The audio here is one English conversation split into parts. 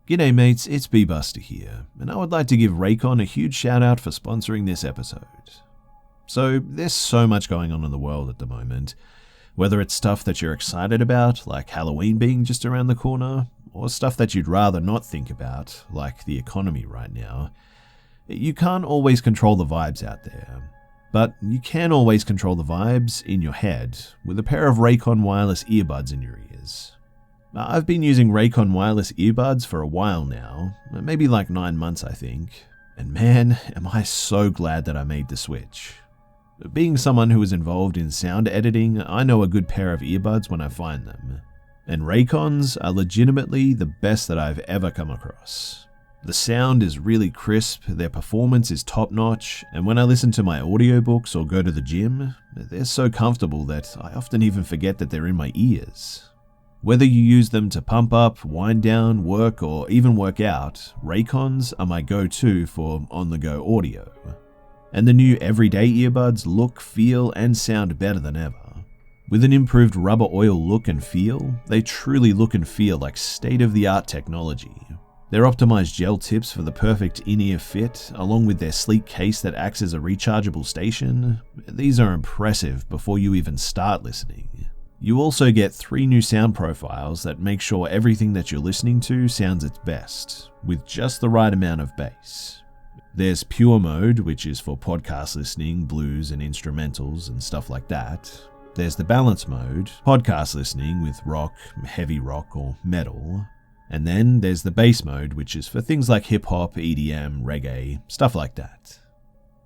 G'day mates, it's B-Buster here, and I would like to give Raycon a huge shout out for sponsoring this episode. So, there's so much going on in the world at the moment, whether it's stuff that you're excited about, like Halloween being just around the corner, or stuff that you'd rather not think about, like the economy right now. You can't always control the vibes out there, but you can always control the vibes in your head with a pair of Raycon wireless earbuds in your ears. I've been using Raycon wireless earbuds for a while now, maybe like 9 months I think, and man, am I so glad that I made the switch. Being someone who is involved in sound editing, I know a good pair of earbuds when I find them, and Raycons are legitimately the best that I've ever come across. The sound is really crisp, their performance is top-notch, and when I listen to my audiobooks or go to the gym, they're so comfortable that I often even forget that they're in my ears. Whether you use them to pump up, wind down, work, or even work out, Raycons are my go-to for on-the-go audio. And the new everyday earbuds look, feel, and sound better than ever. With an improved rubber oil look and feel, they truly look and feel like state-of-the-art technology. Their optimized gel tips for the perfect in-ear fit, along with their sleek case that acts as a rechargeable station, these are impressive before you even start listening. You also get 3 new sound profiles that make sure everything that you're listening to sounds its best, with just the right amount of bass. There's Pure Mode, which is for podcast listening, blues and instrumentals and stuff like that. There's the Balance Mode, podcast listening with rock, heavy rock or metal. And then there's the Bass Mode, which is for things like hip-hop, EDM, reggae, stuff like that.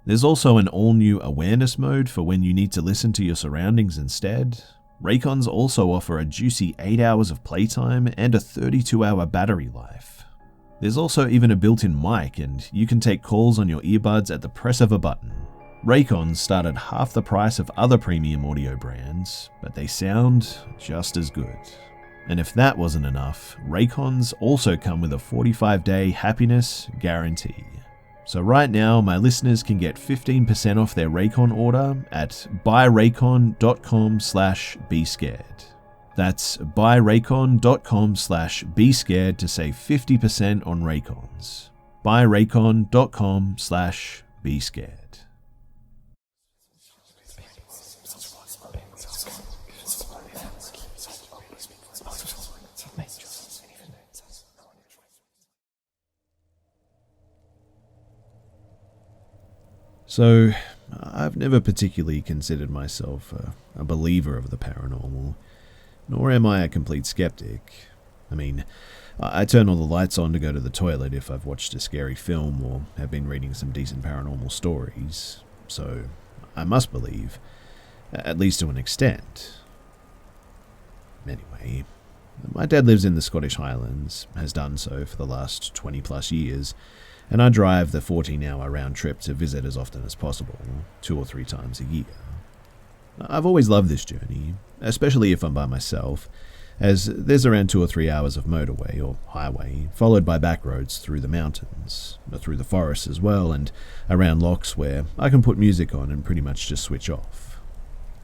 There's also an all-new Awareness Mode for when you need to listen to your surroundings instead. Raycons also offer a juicy 8 hours of playtime and a 32-hour battery life. There's also even a built-in mic, and you can take calls on your earbuds at the press of a button. Raycons start at half the price of other premium audio brands, but they sound just as good. And if that wasn't enough, Raycons also come with a 45-day happiness guarantee. So right now, my listeners can get 15% off their Raycon order at buyraycon.com/bescared. That's buyraycon.com/bescared to save 50% on Raycons. buyraycon.com/bescared. So, I've never particularly considered myself a believer of the paranormal, nor am I a complete skeptic. I mean, I turn all the lights on to go to the toilet if I've watched a scary film or have been reading some decent paranormal stories, so I must believe, at least to an extent. Anyway, my dad lives in the Scottish Highlands, has done so for the last 20 plus years, and I drive the 14-hour round trip to visit as often as possible, 2 or 3 times a year. I've always loved this journey, especially if I'm by myself, as there's around 2 or 3 hours of motorway or highway, followed by back roads through the mountains, through the forests as well, and around locks where I can put music on and pretty much just switch off.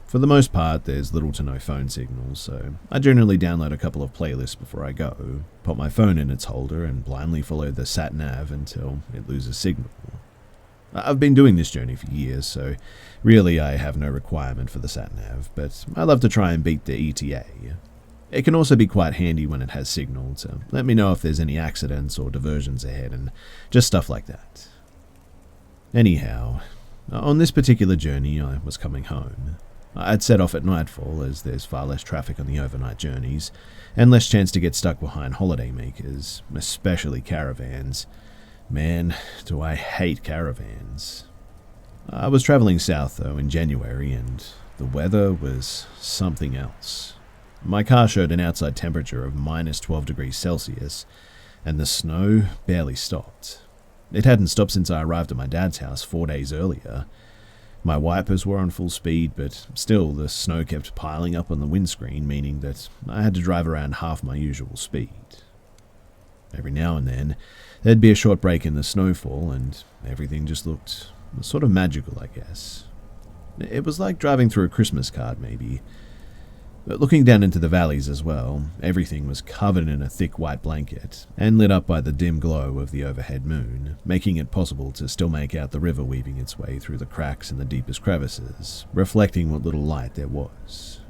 For the most part, there's little to no phone signal, so I generally download a couple of playlists before I go, pop my phone in its holder, and blindly follow the sat-nav until it loses signal. I've been doing this journey for years, so really I have no requirement for the sat-nav, but I love to try and beat the ETA. It can also be quite handy when it has signal to let me know if there's any accidents or diversions ahead, and just stuff like that. Anyhow, on this particular journey I was coming home. I'd set off at nightfall as there's far less traffic on the overnight journeys, and less chance to get stuck behind holidaymakers, especially caravans. Man, do I hate caravans. I was travelling south though in January, and the weather was something else. My car showed an outside temperature of minus 12 degrees Celsius, and the snow barely stopped. It hadn't stopped since I arrived at my dad's house 4 days earlier. My wipers were on full speed, but still the snow kept piling up on the windscreen, meaning that I had to drive around half my usual speed. Every now and then, there'd be a short break in the snowfall, and everything just looked sort of magical, I guess. It was like driving through a Christmas card, maybe. But looking down into the valleys as well, everything was covered in a thick white blanket and lit up by the dim glow of the overhead moon, making it possible to still make out the river weaving its way through the cracks in the deepest crevices, reflecting what little light there was.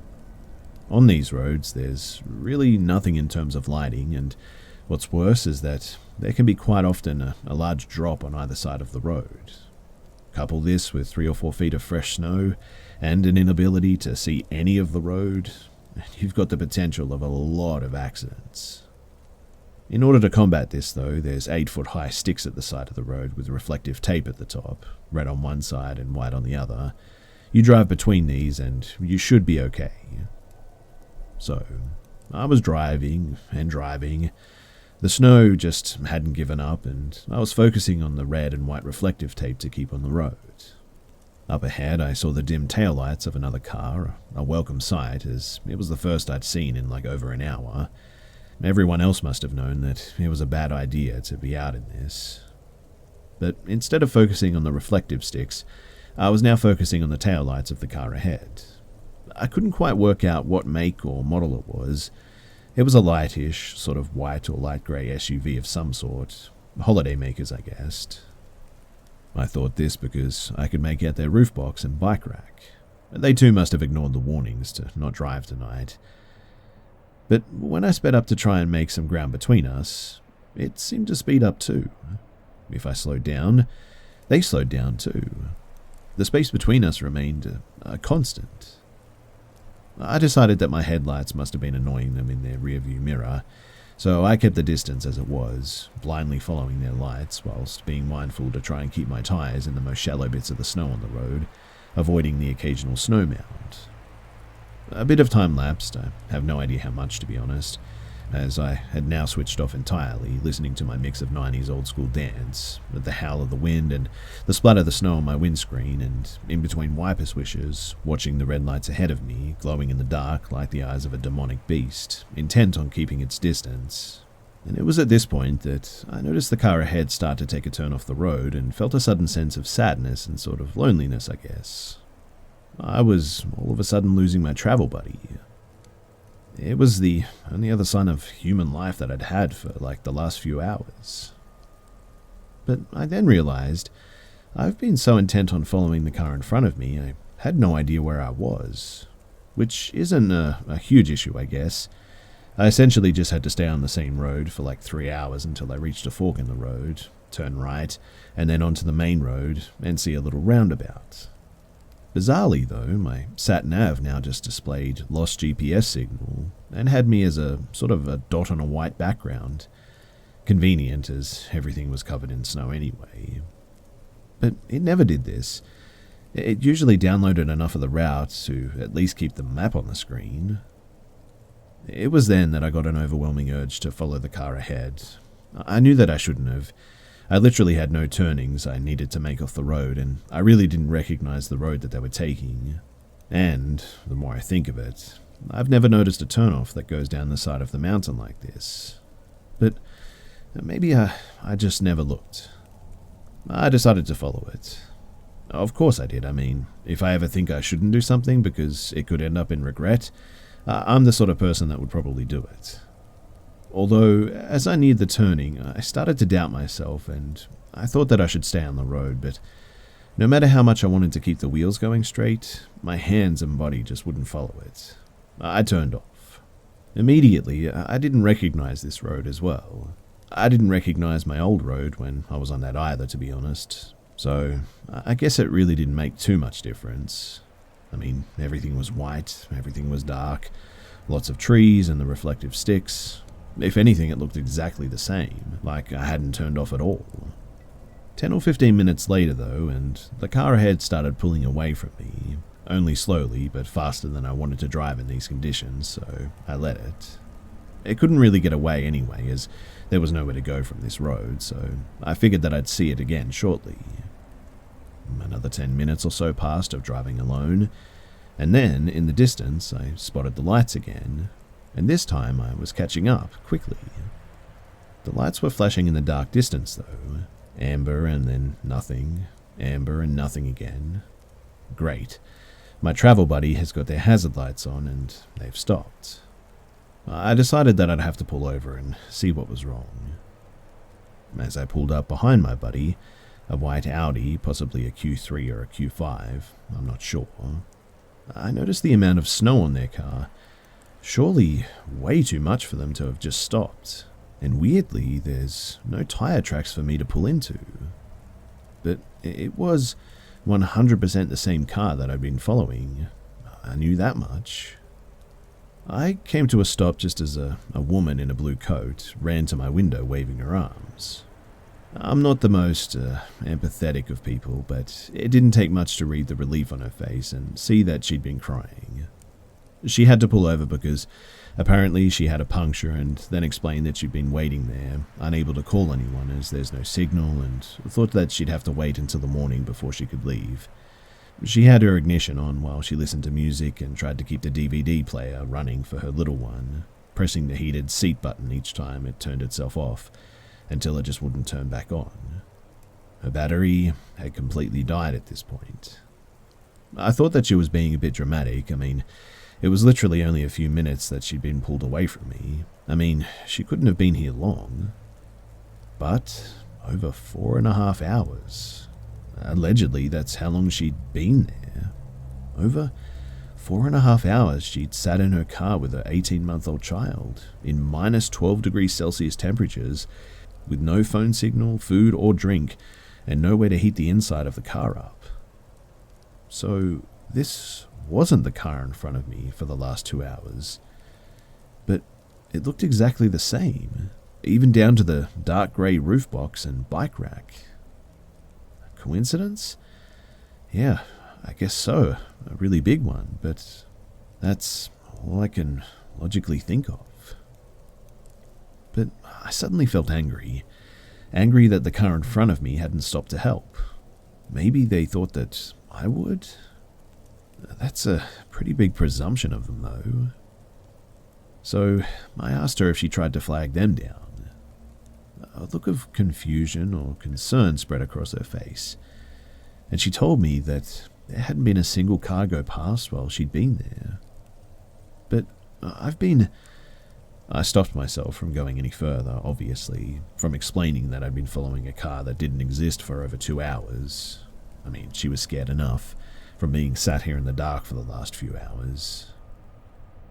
On these roads, there's really nothing in terms of lighting, and what's worse is that there can be quite often a large drop on either side of the road. Couple this with 3 or 4 feet of fresh snow and an inability to see any of the road, and you've got the potential of a lot of accidents. In order to combat this, though, there's 8-foot-high sticks at the side of the road with reflective tape at the top, red on one side and white on the other. You drive between these and you should be okay. So, I was driving and driving. The snow just hadn't given up, and I was focusing on the red and white reflective tape to keep on the road. Up ahead, I saw the dim taillights of another car, a welcome sight, as it was the first I'd seen in like over an hour. Everyone else must have known that it was a bad idea to be out in this. But instead of focusing on the reflective sticks, I was now focusing on the taillights of the car ahead. I couldn't quite work out what make or model it was. It was a lightish, sort of white or light grey SUV of some sort. Holiday makers, I guessed. I thought this because I could make out their roof box and bike rack. They too must have ignored the warnings to not drive tonight. But when I sped up to try and make some ground between us, it seemed to speed up too. If I slowed down, they slowed down too. The space between us remained a constant. I decided that my headlights must have been annoying them in their rearview mirror, so I kept the distance as it was, blindly following their lights whilst being mindful to try and keep my tyres in the most shallow bits of the snow on the road, avoiding the occasional snow mound. A bit of time lapsed, I have no idea how much to be honest, as I had now switched off entirely, listening to my mix of 90s old school dance, with the howl of the wind and the splat of the snow on my windscreen, and in between wiper swishes, watching the red lights ahead of me, glowing in the dark like the eyes of a demonic beast, intent on keeping its distance. And it was at this point that I noticed the car ahead start to take a turn off the road and felt a sudden sense of sadness and sort of loneliness, I guess. I was all of a sudden losing my travel buddy. It was the only other sign of human life that I'd had for like the last few hours. But I then realized I've been so intent on following the car in front of me, I had no idea where I was. Which isn't a huge issue, I guess. I essentially just had to stay on the same road for like 3 hours until I reached a fork in the road, turn right, and then onto the main road and see a little roundabout. Bizarrely, though, my sat-nav now just displayed lost GPS signal and had me as a sort of a dot on a white background. Convenient, as everything was covered in snow anyway. But it never did this. It usually downloaded enough of the route to at least keep the map on the screen. It was then that I got an overwhelming urge to follow the car ahead. I knew that I shouldn't have. I literally had no turnings I needed to make off the road, and I really didn't recognize the road that they were taking. And, the more I think of it, I've never noticed a turnoff that goes down the side of the mountain like this. But maybe I just never looked. I decided to follow it. Of course I did. I mean, if I ever think I shouldn't do something because it could end up in regret, I'm the sort of person that would probably do it. Although, as I neared the turning, I started to doubt myself, and I thought that I should stay on the road, but no matter how much I wanted to keep the wheels going straight, my hands and body just wouldn't follow it. I turned off. Immediately, I didn't recognize this road as well. I didn't recognize my old road when I was on that either, to be honest, so I guess it really didn't make too much difference. I mean, everything was white, everything was dark, lots of trees and the reflective sticks. If anything, it looked exactly the same, like I hadn't turned off at all. 10 or 15 minutes later, though, and the car ahead started pulling away from me, only slowly, but faster than I wanted to drive in these conditions, so I let it. It couldn't really get away anyway, as there was nowhere to go from this road, so I figured that I'd see it again shortly. Another 10 minutes or so passed of driving alone, and then, in the distance, I spotted the lights again, and this time I was catching up quickly. The lights were flashing in the dark distance, though. Amber and then nothing. Amber and nothing again. Great. My travel buddy has got their hazard lights on and they've stopped. I decided that I'd have to pull over and see what was wrong. As I pulled up behind my buddy, a white Audi, possibly a Q3 or a Q5, I'm not sure, I noticed the amount of snow on their car. Surely way too much for them to have just stopped. And weirdly, there's no tire tracks for me to pull into. But it was 100% the same car that I'd been following. I knew that much. I came to a stop just as a woman in a blue coat ran to my window waving her arms. I'm not the most empathetic of people, but it didn't take much to read the relief on her face and see that she'd been crying. She had to pull over because apparently she had a puncture, and then explained that she'd been waiting there, unable to call anyone as there's no signal, and thought that she'd have to wait until the morning before she could leave. She had her ignition on while she listened to music and tried to keep the DVD player running for her little one, pressing the heated seat button each time it turned itself off, until it just wouldn't turn back on. Her battery had completely died at this point. I thought that she was being a bit dramatic. It was literally only a few minutes that she'd been pulled away from me. She couldn't have been here long. But over 4.5 hours. Allegedly, that's how long she'd been there. Over 4.5 hours she'd sat in her car with her 18-month-old child in minus 12 degrees Celsius temperatures, with no phone signal, food or drink, and nowhere to heat the inside of the car up. So this wasn't the car in front of me for the last 2 hours, but it looked exactly the same, even down to the dark grey roof box and bike rack. Coincidence? Yeah, I guess so. A really big one, but that's all I can logically think of. But I suddenly felt angry. Angry that the car in front of me hadn't stopped to help. Maybe they thought that I would? That's a pretty big presumption of them, though. So I asked her if she tried to flag them down. A look of confusion or concern spread across her face, and she told me that there hadn't been a single car go past while she'd been there. But I stopped myself from going any further, obviously, from explaining that I'd been following a car that didn't exist for over 2 hours. She was scared enough from being sat here in the dark for the last few hours.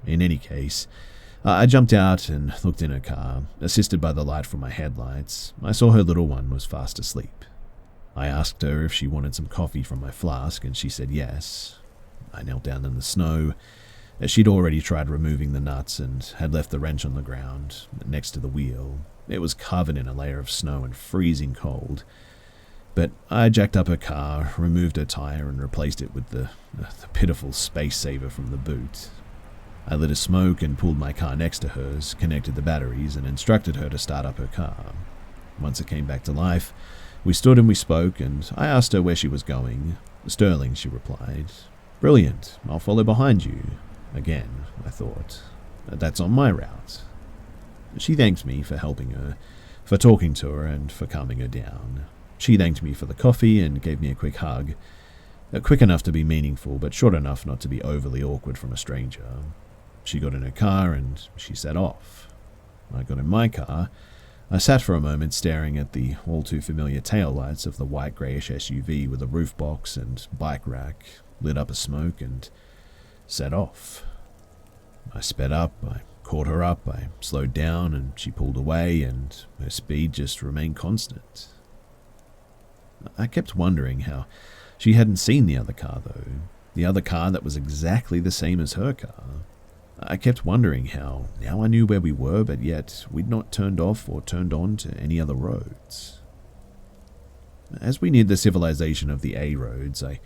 In any case, I jumped out and looked in her car. Assisted by the light from my headlights, I saw her little one was fast asleep. I asked her if she wanted some coffee from my flask, and she said yes. I knelt down in the snow, as she'd already tried removing the nuts and had left the wrench on the ground next to the wheel. It was covered in a layer of snow and freezing cold. But I jacked up her car, removed her tire, and replaced it with the pitiful space saver from the boot. I lit a smoke and pulled my car next to hers, connected the batteries, and instructed her to start up her car. Once it came back to life, we stood and we spoke, and I asked her where she was going. Sterling, she replied. Brilliant, I'll follow behind you. Again, I thought. That's on my route. She thanked me for helping her, for talking to her, and for calming her down. She thanked me for the coffee and gave me a quick hug. Quick enough to be meaningful, but short enough not to be overly awkward from a stranger. She got in her car and she set off. I got in my car. I sat for a moment staring at the all-too-familiar taillights of the white greyish SUV with a roof box and bike rack, lit up a smoke, and set off. I sped up, I caught her up, I slowed down, and she pulled away, and her speed just remained constant. I kept wondering how she hadn't seen the other car, though. The other car that was exactly the same as her car. I kept wondering how now I knew where we were, but yet we'd not turned off or turned on to any other roads. As we neared the civilization of the A roads, I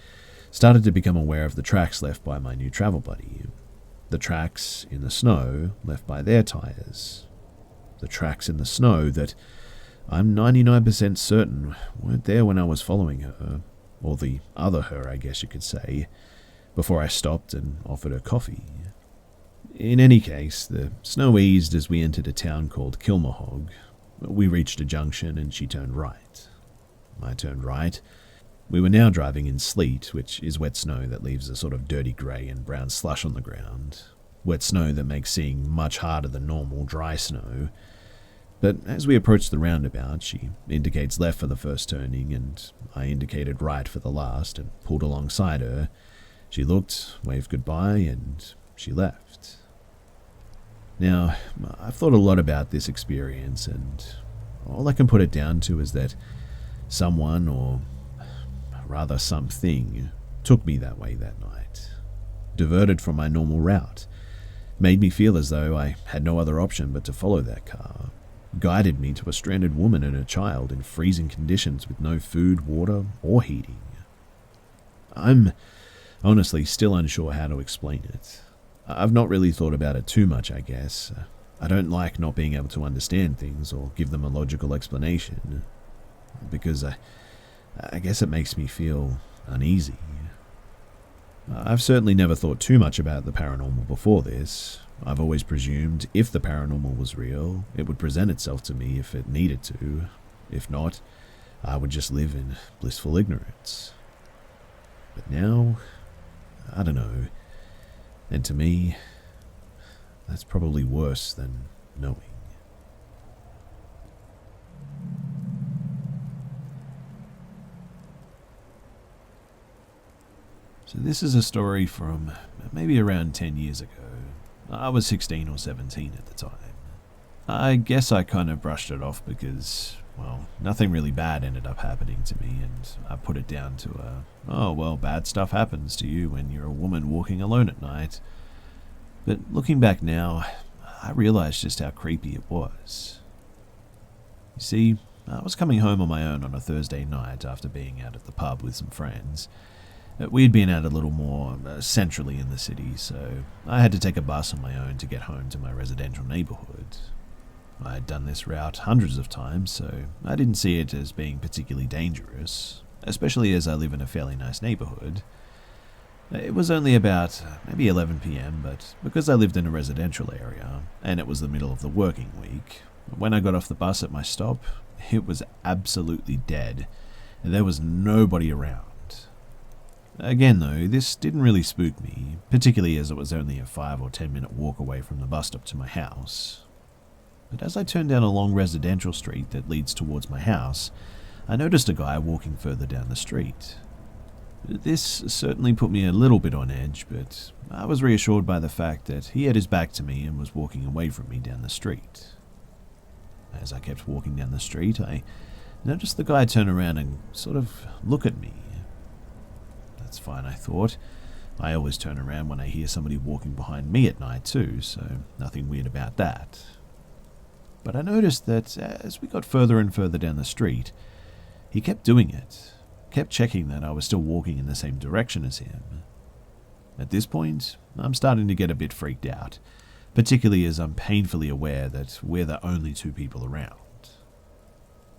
started to become aware of the tracks left by my new travel buddy. The tracks in the snow left by their tires. The tracks in the snow that I'm 99% certain weren't there when I was following her, or the other her, I guess you could say, before I stopped and offered her coffee. In any case, the snow eased as we entered a town called Kilmahog. We reached a junction and she turned right. I turned right, We were now driving in sleet, which is wet snow that leaves a sort of dirty grey and brown slush on the ground. Wet snow that makes seeing much harder than normal dry snow. But as we approached the roundabout, she indicates left for the first turning, and I indicated right for the last and pulled alongside her. She looked, waved goodbye, and she left. Now, I've thought a lot about this experience, and all I can put it down to is that someone, or rather something, took me that way that night, diverted from my normal route, made me feel as though I had no other option but to follow that car, guided me to a stranded woman and her child in freezing conditions with no food, water, or heating. I'm honestly still unsure how to explain it. I've not really thought about it too much, I guess. I don't like not being able to understand things or give them a logical explanation, because I guess it makes me feel uneasy. I've certainly never thought too much about the paranormal before this. I've always presumed if the paranormal was real, it would present itself to me if it needed to. If not, I would just live in blissful ignorance. But now, I don't know. And to me, that's probably worse than knowing. So this is a story from maybe around 10 years ago. I was 16 or 17 at the time. I guess I kind of brushed it off because, well, nothing really bad ended up happening to me, and I put it down to bad stuff happens to you when you're a woman walking alone at night. But looking back now, I realized just how creepy it was. You see, I was coming home on my own on a Thursday night after being out at the pub with some friends. We had been out a little more centrally in the city, so I had to take a bus on my own to get home to my residential neighborhood. I had done this route hundreds of times, so I didn't see it as being particularly dangerous, especially as I live in a fairly nice neighborhood. It was only about maybe 11 p.m, but because I lived in a residential area, and it was the middle of the working week, when I got off the bus at my stop, it was absolutely dead, and there was nobody around. Again though, this didn't really spook me, particularly as it was only a 5 or 10 minute walk away from the bus stop to my house. But as I turned down a long residential street that leads towards my house, I noticed a guy walking further down the street. This certainly put me a little bit on edge, but I was reassured by the fact that he had his back to me and was walking away from me down the street. As I kept walking down the street, I noticed the guy turn around and sort of look at me. That's fine, I thought. I always turn around when I hear somebody walking behind me at night too, so nothing weird about that. But I noticed that as we got further and further down the street, he kept doing it, kept checking that I was still walking in the same direction as him. At this point, I'm starting to get a bit freaked out, particularly as I'm painfully aware that we're the only two people around.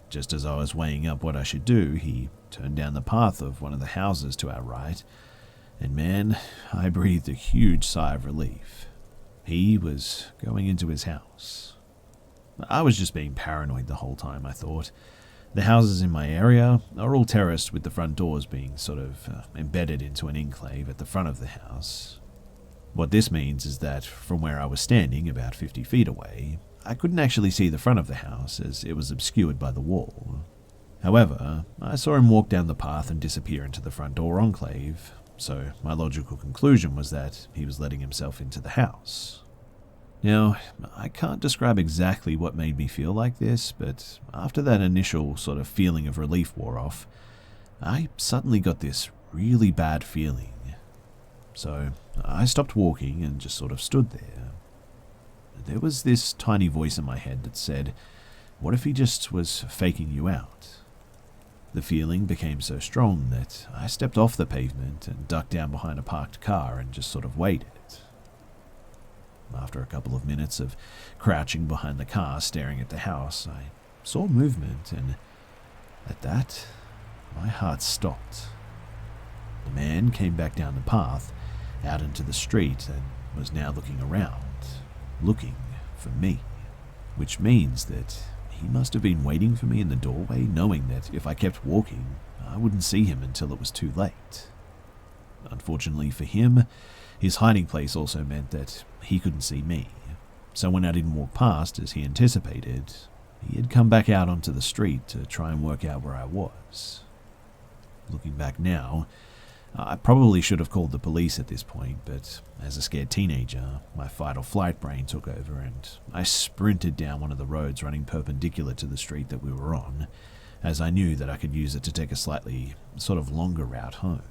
Just as I was weighing up what I should do, he turned down the path of one of the houses to our right, and man, I breathed a huge sigh of relief. He was going into his house. I was just being paranoid the whole time, I thought. The houses in my area are all terraced, with the front doors being sort of embedded into an enclave at the front of the house. What this means is that from where I was standing, about 50 feet away, I couldn't actually see the front of the house as it was obscured by the wall. However, I saw him walk down the path and disappear into the front door enclave, so my logical conclusion was that he was letting himself into the house. Now, I can't describe exactly what made me feel like this, but after that initial sort of feeling of relief wore off, I suddenly got this really bad feeling. So I stopped walking and just sort of stood there. There was this tiny voice in my head that said, "What if he just was faking you out?" The feeling became so strong that I stepped off the pavement and ducked down behind a parked car and just sort of waited. After a couple of minutes of crouching behind the car staring at the house, I saw movement, and at that, my heart stopped. The man came back down the path, out into the street, and was now looking around, looking for me, which means that he must have been waiting for me in the doorway, knowing that if I kept walking, I wouldn't see him until it was too late. Unfortunately for him, his hiding place also meant that he couldn't see me, so when I didn't walk past as he anticipated, he had come back out onto the street to try and work out where I was. Looking back now, I probably should have called the police at this point, but as a scared teenager, my fight or flight brain took over and I sprinted down one of the roads running perpendicular to the street that we were on, as I knew that I could use it to take a slightly sort of longer route home.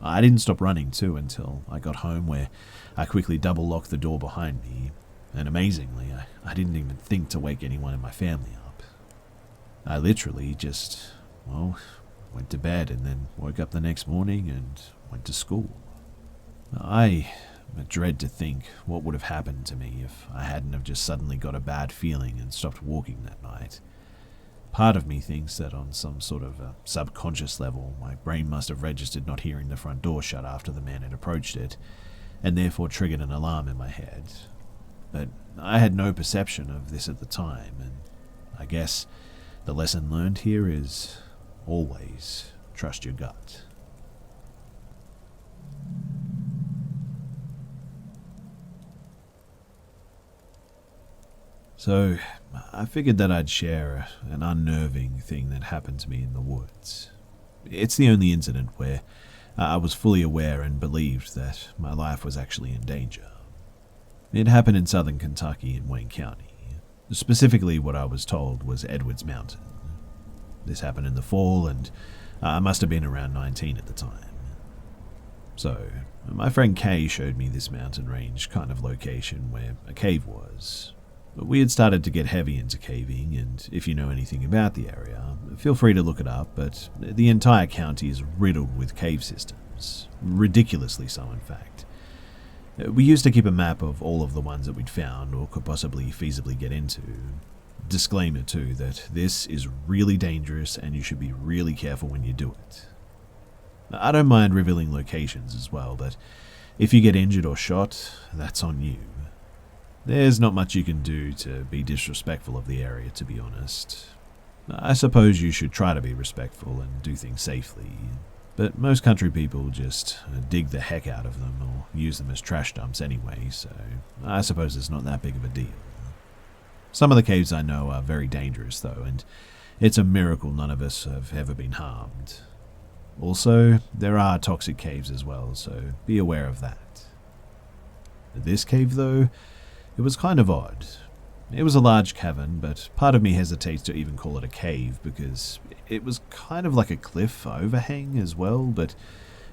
I didn't stop running too until I got home, where I quickly double-locked the door behind me, and amazingly, I didn't even think to wake anyone in my family up. I literally just, went to bed and then woke up the next morning and went to school. I dread to think what would have happened to me if I hadn't have just suddenly got a bad feeling and stopped walking that night. Part of me thinks that on some sort of a subconscious level, my brain must have registered not hearing the front door shut after the man had approached it, and therefore triggered an alarm in my head. But I had no perception of this at the time, and I guess the lesson learned here is always trust your gut. So, I figured that I'd share an unnerving thing that happened to me in the woods. It's the only incident where I was fully aware and believed that my life was actually in danger. It happened in southern Kentucky in Wayne County. Specifically, what I was told was Edwards Mountain. This happened in the fall, and I must have been around 19 at the time. So, my friend Kay showed me this mountain range kind of location where a cave was. We had started to get heavy into caving, and if you know anything about the area, feel free to look it up, but the entire county is riddled with cave systems. Ridiculously so, in fact. We used to keep a map of all of the ones that we'd found or could possibly feasibly get into. Disclaimer too, that this is really dangerous and you should be really careful when you do it. I don't mind revealing locations as well, but if you get injured or shot, that's on you. There's not much you can do to be disrespectful of the area, to be honest. I suppose you should try to be respectful and do things safely, but most country people just dig the heck out of them or use them as trash dumps anyway, so I suppose it's not that big of a deal. Some of the caves I know are very dangerous though, and it's a miracle none of us have ever been harmed. Also, there are toxic caves as well, so be aware of that. This cave though, it was kind of odd. It was a large cavern, but part of me hesitates to even call it a cave because it was kind of like a cliff overhang as well, but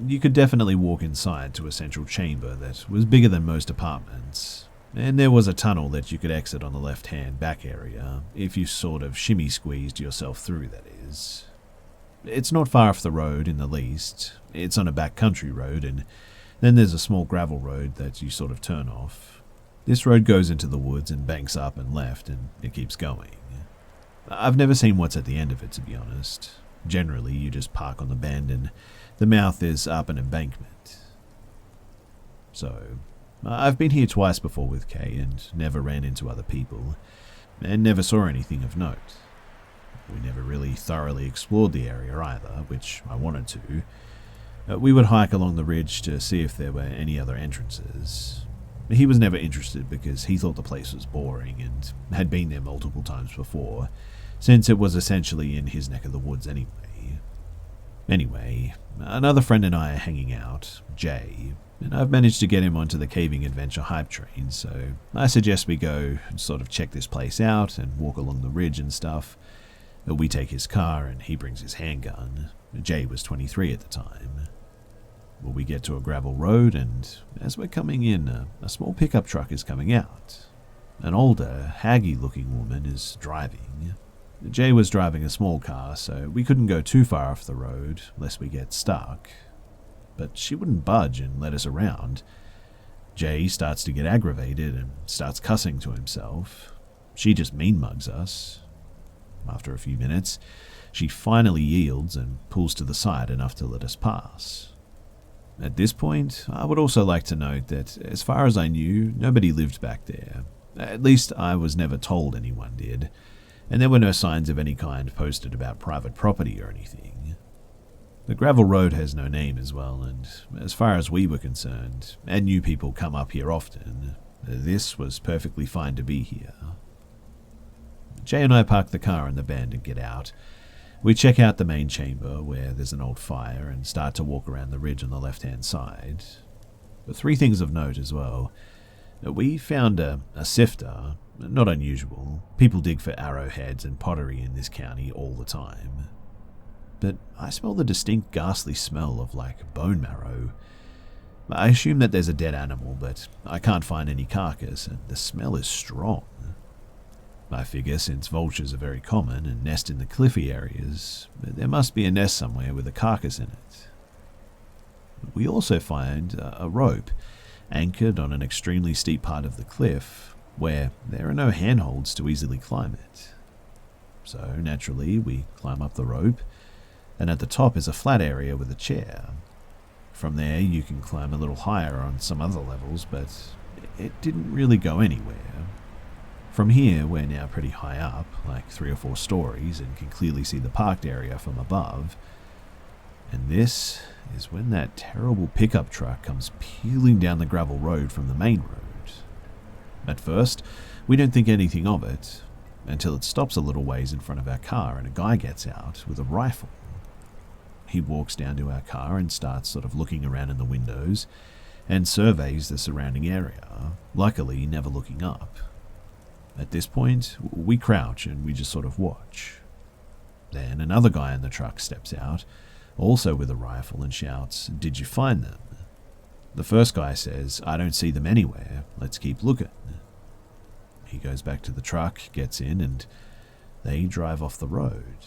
you could definitely walk inside to a central chamber that was bigger than most apartments. And there was a tunnel that you could exit on the left-hand back area, if you sort of shimmy-squeezed yourself through, that is. It's not far off the road in the least. It's on a back country road, and then there's a small gravel road that you sort of turn off. This road goes into the woods and banks up and left, and it keeps going. I've never seen what's at the end of it, to be honest. Generally, you just park on the bend, and the mouth is up an embankment. So, I've been here twice before with Kay and never ran into other people, and never saw anything of note. We never really thoroughly explored the area either, which I wanted to. We would hike along the ridge to see if there were any other entrances. He was never interested because he thought the place was boring and had been there multiple times before, since it was essentially in his neck of the woods anyway. Anyway, another friend and I are hanging out, Jay, and I've managed to get him onto the caving adventure hype train, so I suggest we go and sort of check this place out and walk along the ridge and stuff. We take his car and he brings his handgun. Jay was 23 at the time. Well, we get to a gravel road, and as we're coming in, a small pickup truck is coming out. An older, haggy-looking woman is driving. Jay was driving a small car, so we couldn't go too far off the road, lest we get stuck. But she wouldn't budge and let us around. Jay starts to get aggravated and starts cussing to himself. She just mean-mugs us. After a few minutes, she finally yields and pulls to the side enough to let us pass. At this point, I would also like to note that, as far as I knew, nobody lived back there. At least I was never told anyone did, and there were no signs of any kind posted about private property or anything. The gravel road has no name as well, and as far as we were concerned, and new people come up here often, this was perfectly fine to be here. Jay and I park the car in the bend and get out. We check out the main chamber where there's an old fire and start to walk around the ridge on the left-hand side. But 3 things of note as well. We found a sifter, not unusual. People dig for arrowheads and pottery in this county all the time. But I smell the distinct ghastly smell of like bone marrow. I assume that there's a dead animal, but I can't find any carcass and the smell is strong. I figure since vultures are very common and nest in the cliffy areas, there must be a nest somewhere with a carcass in it. We also find a rope anchored on an extremely steep part of the cliff where there are no handholds to easily climb it. So naturally we climb up the rope, and at the top is a flat area with a chair. From there you can climb a little higher on some other levels, but it didn't really go anywhere. From here, we're now pretty high up, like 3 or 4 stories, and can clearly see the parked area from above. And this is when that terrible pickup truck comes peeling down the gravel road from the main road. At first, we don't think anything of it, until it stops a little ways in front of our car and a guy gets out with a rifle. He walks down to our car and starts sort of looking around in the windows and surveys the surrounding area, luckily never looking up. At this point, we crouch and we just sort of watch. Then another guy in the truck steps out, also with a rifle, and shouts, "Did you find them?" The first guy says, "I don't see them anywhere, let's keep looking." He goes back to the truck, gets in, and they drive off the road.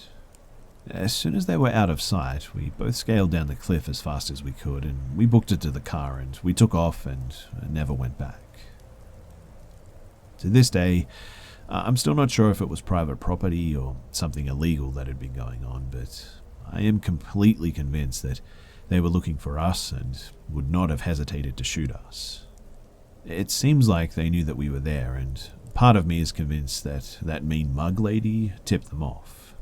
As soon as they were out of sight, we both scaled down the cliff as fast as we could, and we booked it to the car, and we took off and never went back. To this day, I'm still not sure if it was private property or something illegal that had been going on, but I am completely convinced that they were looking for us and would not have hesitated to shoot us. It seems like they knew that we were there, and part of me is convinced that that mean mug lady tipped them off.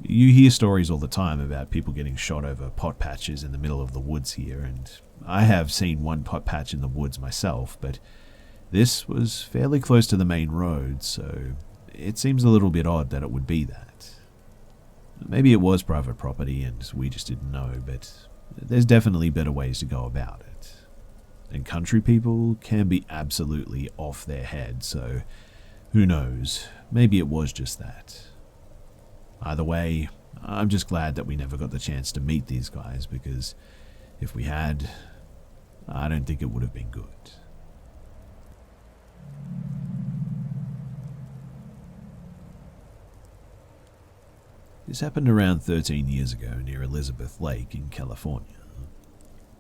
You hear stories all the time about people getting shot over pot patches in the middle of the woods here, and I have seen one pot patch in the woods myself, but this was fairly close to the main road, so it seems a little bit odd that it would be that. Maybe it was private property and we just didn't know, but there's definitely better ways to go about it. And country people can be absolutely off their head, so who knows, maybe it was just that. Either way, I'm just glad that we never got the chance to meet these guys, because if we had, I don't think it would have been good. This happened around 13 years ago near Elizabeth Lake in California.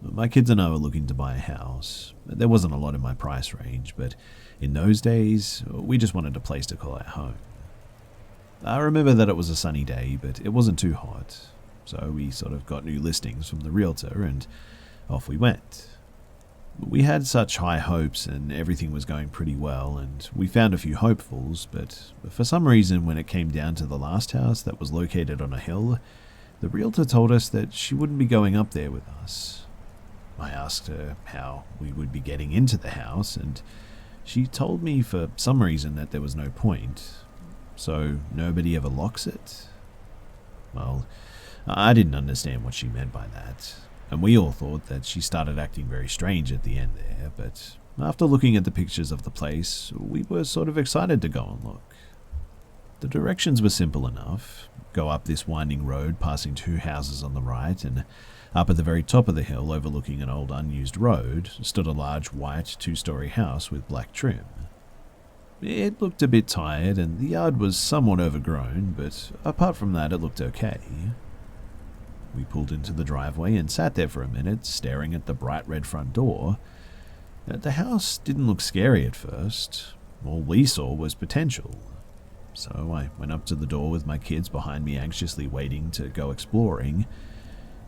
My kids and I were looking to buy a house. There wasn't a lot in my price range, but in those days, we just wanted a place to call our home. I remember that it was a sunny day, but it wasn't too hot, so we sort of got new listings from the realtor and off we went. We had such high hopes and everything was going pretty well, and we found a few hopefuls, but for some reason when it came down to the last house that was located on a hill, the realtor told us that she wouldn't be going up there with us. I asked her how we would be getting into the house, and she told me for some reason that there was no point. So nobody ever locks it? Well, I didn't understand what she meant by that, and we all thought that she started acting very strange at the end there, but after looking at the pictures of the place, we were sort of excited to go and look. The directions were simple enough. Go up this winding road, passing 2 houses on the right, and up at the very top of the hill, overlooking an old unused road, stood a large white 2-story house with black trim. It looked a bit tired, and the yard was somewhat overgrown, but apart from that it looked okay. We pulled into the driveway and sat there for a minute, staring at the bright red front door. The house didn't look scary at first. All we saw was potential. So I went up to the door with my kids behind me, anxiously waiting to go exploring.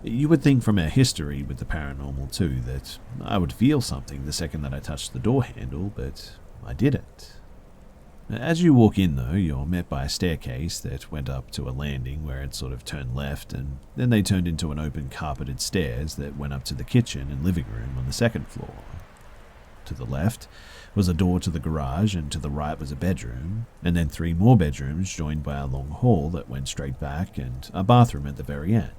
You would think from our history with the paranormal too that I would feel something the second that I touched the door handle, but I didn't. As you walk in though, you're met by a staircase that went up to a landing where it sort of turned left, and then they turned into an open carpeted stairs that went up to the kitchen and living room on the second floor. To the left was a door to the garage, and to the right was a bedroom, and then 3 more bedrooms joined by a long hall that went straight back, and a bathroom at the very end.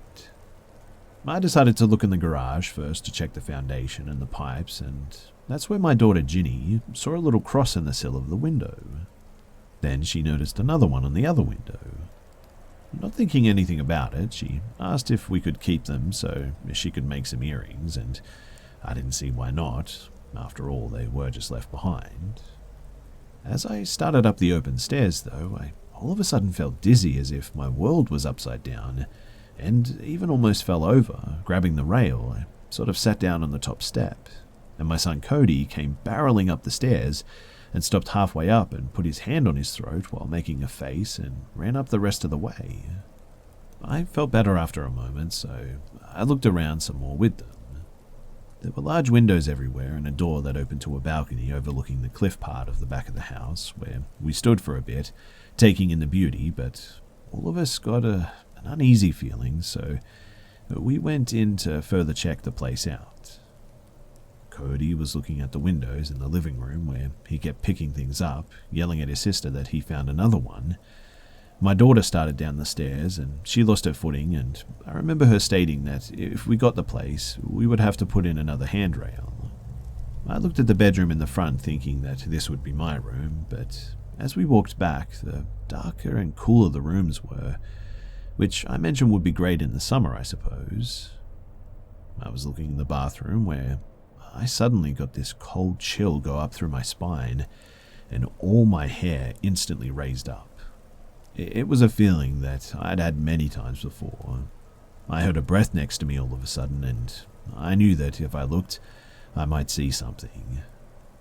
I decided to look in the garage first to check the foundation and the pipes, and that's where my daughter Ginny saw a little cross in the sill of the window. Then she noticed another one on the other window. Not thinking anything about it, she asked if we could keep them so she could make some earrings, and I didn't see why not. After all, they were just left behind. As I started up the open stairs, though, I all of a sudden felt dizzy, as if my world was upside down, and even almost fell over. Grabbing the rail, I sort of sat down on the top step, and my son Cody came barreling up the stairs and stopped halfway up and put his hand on his throat while making a face and ran up the rest of the way. I felt better after a moment, so I looked around some more with them. There were large windows everywhere and a door that opened to a balcony overlooking the cliff part of the back of the house, where we stood for a bit, taking in the beauty, but all of us got an uneasy feeling, so we went in to further check the place out. Cody was looking at the windows in the living room where he kept picking things up, yelling at his sister that he found another one. My daughter started down the stairs and she lost her footing, and I remember her stating that if we got the place, we would have to put in another handrail. I looked at the bedroom in the front thinking that this would be my room, but as we walked back, the darker and cooler the rooms were, which I mentioned would be great in the summer, I suppose. I was looking in the bathroom where I suddenly got this cold chill go up through my spine, and all my hair instantly raised up. It was a feeling that I'd had many times before. I heard a breath next to me all of a sudden, and I knew that if I looked, I might see something.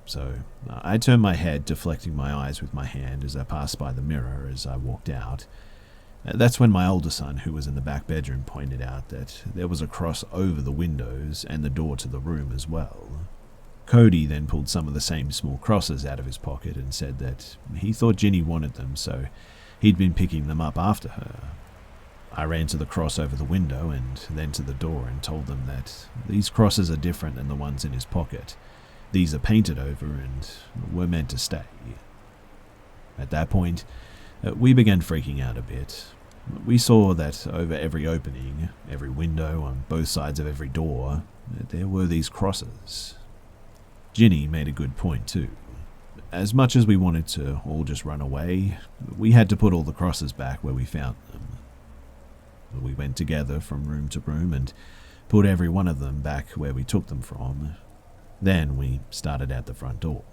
So I turned my head, deflecting my eyes with my hand as I passed by the mirror as I walked out. That's when my older son, who was in the back bedroom, pointed out that there was a cross over the windows and the door to the room as well. Cody then pulled some of the same small crosses out of his pocket and said that he thought Ginny wanted them, so he'd been picking them up after her. I ran to the cross over the window and then to the door and told them that these crosses are different than the ones in his pocket. These are painted over and were meant to stay. At that point, we began freaking out a bit. We saw that over every opening, every window, on both sides of every door, there were these crosses. Ginny made a good point too. As much as we wanted to all just run away, we had to put all the crosses back where we found them. We went together from room to room and put every one of them back where we took them from. Then we started out the front door.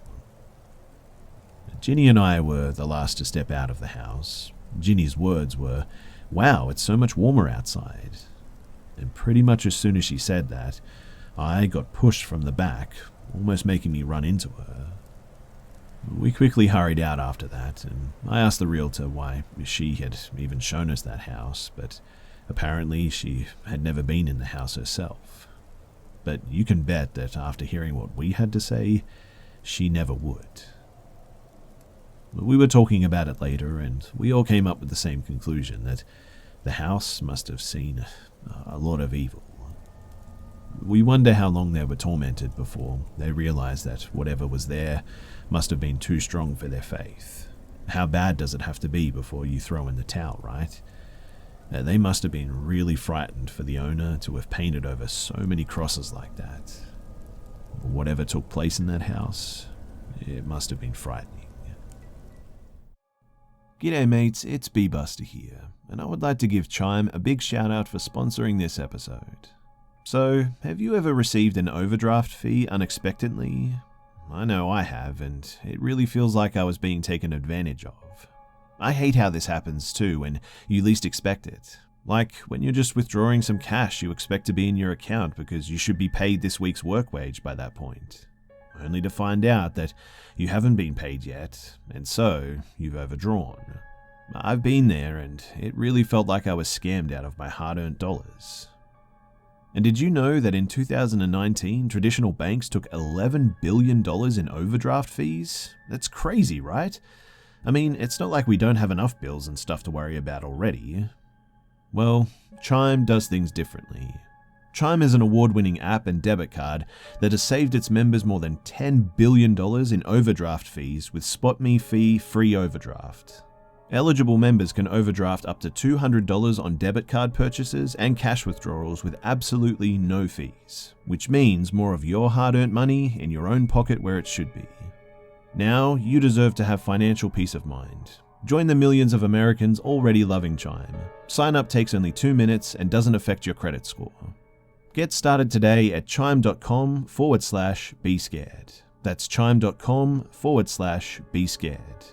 Ginny and I were the last to step out of the house. Ginny's words were, "Wow, it's so much warmer outside." And pretty much as soon as she said that, I got pushed from the back, almost making me run into her. We quickly hurried out after that, and I asked the realtor why she had even shown us that house, but apparently she had never been in the house herself. But you can bet that after hearing what we had to say, she never would. We were talking about it later, and we all came up with the same conclusion, that the house must have seen a lot of evil. We wonder how long they were tormented before they realized that whatever was there must have been too strong for their faith. How bad does it have to be before you throw in the towel, right? They must have been really frightened for the owner to have painted over so many crosses like that. Whatever took place in that house, it must have been frightening. G'day mates, it's B-Buster here, and I would like to give Chime a big shout out for sponsoring this episode. So, have you ever received an overdraft fee unexpectedly? I know I have, and it really feels like I was being taken advantage of. I hate how this happens too when you least expect it. Like when you're just withdrawing some cash you expect to be in your account because you should be paid this week's work wage by that point, only to find out that you haven't been paid yet, and so you've overdrawn. I've been there, and it really felt like I was scammed out of my hard-earned dollars. And did you know that in 2019, traditional banks took $11 billion in overdraft fees? That's crazy, right? I mean, it's not like we don't have enough bills and stuff to worry about already. Well, Chime does things differently. Chime is an award-winning app and debit card that has saved its members more than $10 billion in overdraft fees with SpotMe fee-free overdraft. Eligible members can overdraft up to $200 on debit card purchases and cash withdrawals with absolutely no fees, which means more of your hard-earned money in your own pocket where it should be. Now, you deserve to have financial peace of mind. Join the millions of Americans already loving Chime. Sign up takes only 2 minutes and doesn't affect your credit score. Get started today at chime.com/be scared. That's chime.com/be scared.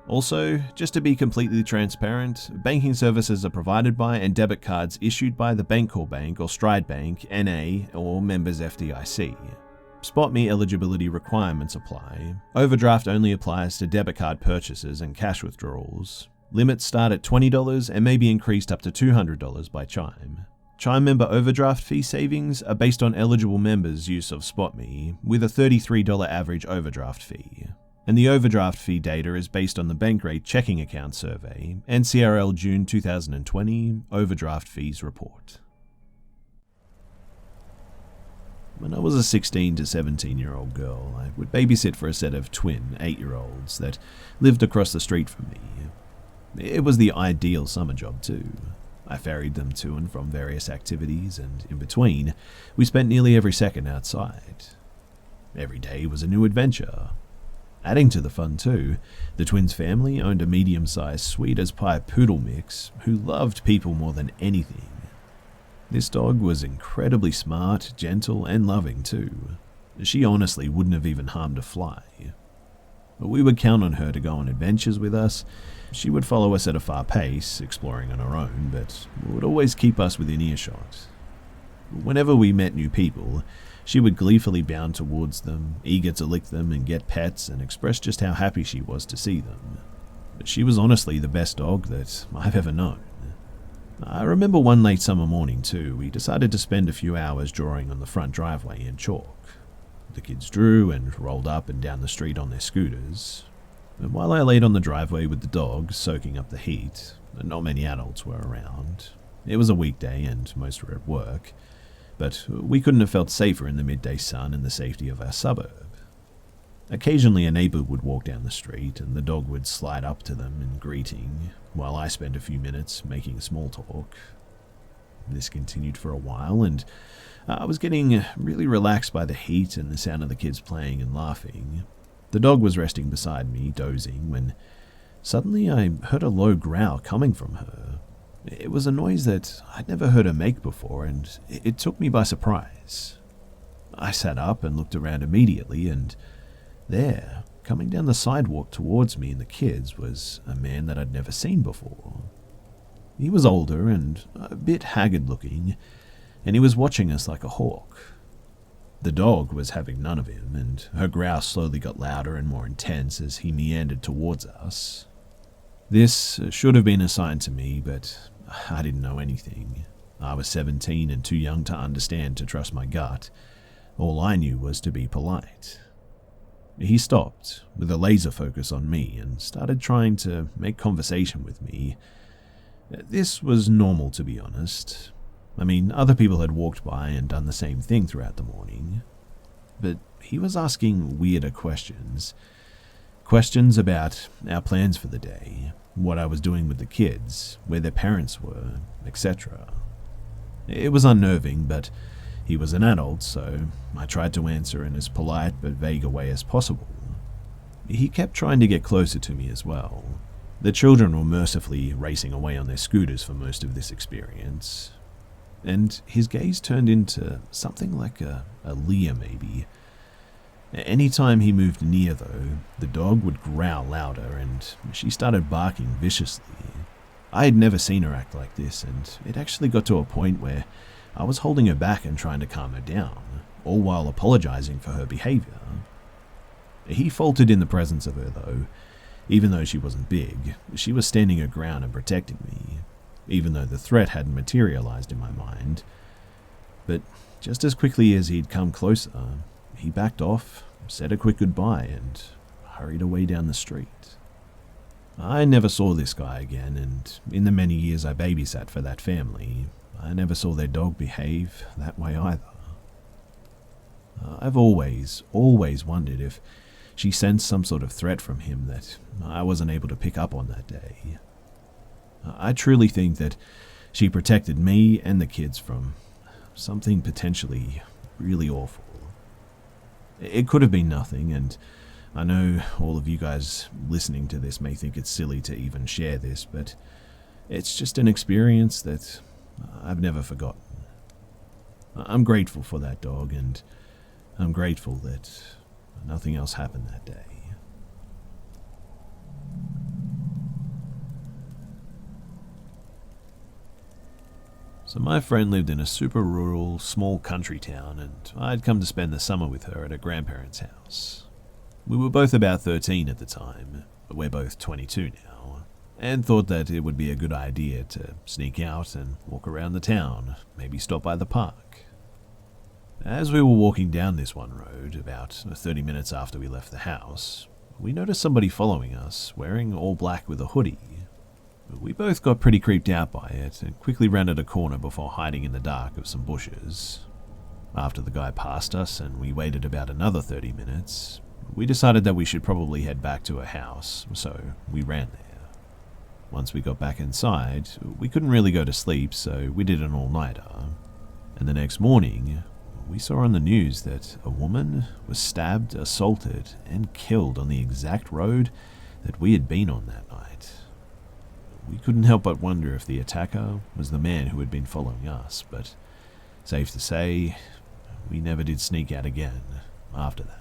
Also, just to be completely transparent, banking services are provided by and debit cards issued by the Bancorp Bank or Stride Bank, NA, or members FDIC. SpotMe eligibility requirements apply. Overdraft only applies to debit card purchases and cash withdrawals. Limits start at $20 and may be increased up to $200 by Chime. Chime member overdraft fee savings are based on eligible members' use of SpotMe, with a $33 average overdraft fee. And the overdraft fee data is based on the Bankrate Checking Account Survey, NCRL June 2020 Overdraft Fees Report. When I was a 16 to 17-year-old girl, I would babysit for a set of twin 8-year-olds that lived across the street from me. It was the ideal summer job too. I ferried them to and from various activities, and in between, we spent nearly every second outside. Every day was a new adventure. Adding to the fun too, the twins' family owned a medium-sized sweet-as-pie poodle mix who loved people more than anything. This dog was incredibly smart, gentle, and loving too. She honestly wouldn't have even harmed a fly. But we would count on her to go on adventures with us. She would follow us at a far pace, exploring on her own, but would always keep us within earshot. Whenever we met new people, she would gleefully bound towards them, eager to lick them and get pets and express just how happy she was to see them. But she was honestly the best dog that I've ever known. I remember one late summer morning too, we decided to spend a few hours drawing on the front driveway in chalk. The kids drew and rolled up and down the street on their scooters. And while I laid on the driveway with the dog, soaking up the heat, not many adults were around. It was a weekday and most were at work, but we couldn't have felt safer in the midday sun and the safety of our suburb. Occasionally a neighbor would walk down the street and the dog would slide up to them in greeting, while I spent a few minutes making small talk. This continued for a while, and I was getting really relaxed by the heat and the sound of the kids playing and laughing. The dog was resting beside me, dozing, when suddenly I heard a low growl coming from her. It was a noise that I'd never heard her make before, and it took me by surprise. I sat up and looked around immediately, and there, coming down the sidewalk towards me and the kids, was a man that I'd never seen before. He was older and a bit haggard-looking, and he was watching us like a hawk. The dog was having none of him, and her growl slowly got louder and more intense as he meandered towards us. This should have been a sign to me, but I didn't know anything. I was 17 and too young to understand to trust my gut. All I knew was to be polite. He stopped, with a laser focus on me, and started trying to make conversation with me. This was normal, to be honest. I mean, other people had walked by and done the same thing throughout the morning. But he was asking weirder questions. Questions about our plans for the day, what I was doing with the kids, where their parents were, etc. It was unnerving, but he was an adult, so I tried to answer in as polite but vague a way as possible. He kept trying to get closer to me as well. The children were mercifully racing away on their scooters for most of this experience. And his gaze turned into something like a leer maybe. Anytime he moved near though, the dog would growl louder and she started barking viciously. I had never seen her act like this, and it actually got to a point where I was holding her back and trying to calm her down, all while apologizing for her behavior. He faltered in the presence of her though. Even though she wasn't big, she was standing her ground and protecting me, even though the threat hadn't materialized in my mind. But just as quickly as he'd come closer, he backed off, said a quick goodbye, and hurried away down the street. I never saw this guy again, and in the many years I babysat for that family, I never saw their dog behave that way either. I've always wondered if she sensed some sort of threat from him that I wasn't able to pick up on that day. I truly think that she protected me and the kids from something potentially really awful. It could have been nothing, and I know all of you guys listening to this may think it's silly to even share this, but it's just an experience that I've never forgotten. I'm grateful for that dog, and I'm grateful that nothing else happened that day. So my friend lived in a super rural, small country town, and I'd come to spend the summer with her at her grandparents' house. We were both about 13 at the time, but we're both 22 now, and thought that it would be a good idea to sneak out and walk around the town, maybe stop by the park. As we were walking down this one road, about 30 minutes after we left the house, we noticed somebody following us, wearing all black with a hoodie. We both got pretty creeped out by it and quickly rounded a corner before hiding in the dark of some bushes. After the guy passed us and we waited about another 30 minutes, we decided that we should probably head back to her house, so we ran there. Once we got back inside, we couldn't really go to sleep, so we did an all-nighter. And the next morning, we saw on the news that a woman was stabbed, assaulted, and killed on the exact road that we had been on that night. We couldn't help but wonder if the attacker was the man who had been following us, but safe to say, we never did sneak out again after that.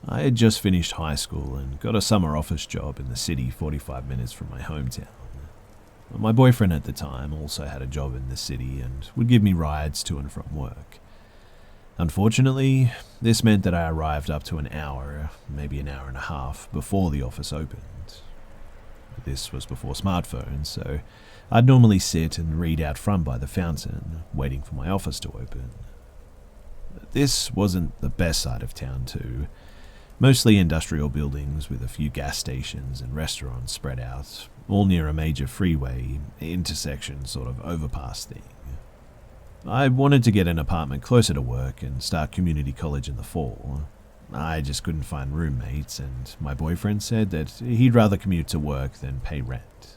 I had just finished high school and got a summer office job in the city 45 minutes from my hometown. My boyfriend at the time also had a job in the city and would give me rides to and from work. Unfortunately, this meant that I arrived up to an hour, maybe an hour and a half, before the office opened. This was before smartphones, so I'd normally sit and read out front by the fountain, waiting for my office to open. This wasn't the best side of town too. Mostly industrial buildings with a few gas stations and restaurants spread out, all near a major freeway, intersection sort of overpass thing. I wanted to get an apartment closer to work and start community college in the fall. I just couldn't find roommates, and my boyfriend said that he'd rather commute to work than pay rent.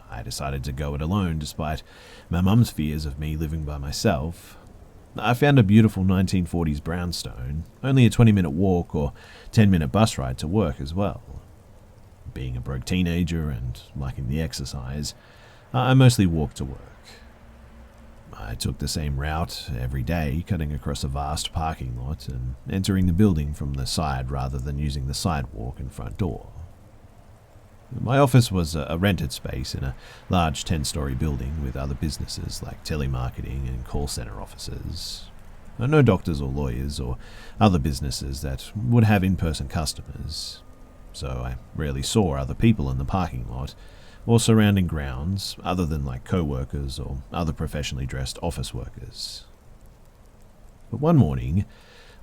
I decided to go it alone despite my mum's fears of me living by myself. I found a beautiful 1940s brownstone, only a 20-minute walk or 10-minute bus ride to work as well. Being a broke teenager and liking the exercise, I mostly walked to work. I took the same route every day, cutting across a vast parking lot and entering the building from the side rather than using the sidewalk and front door. My office was a rented space in a large 10-story building with other businesses like telemarketing and call center offices. No doctors or lawyers or other businesses that would have in-person customers, so I rarely saw other people in the parking lot or surrounding grounds other than like co-workers or other professionally dressed office workers. But one morning,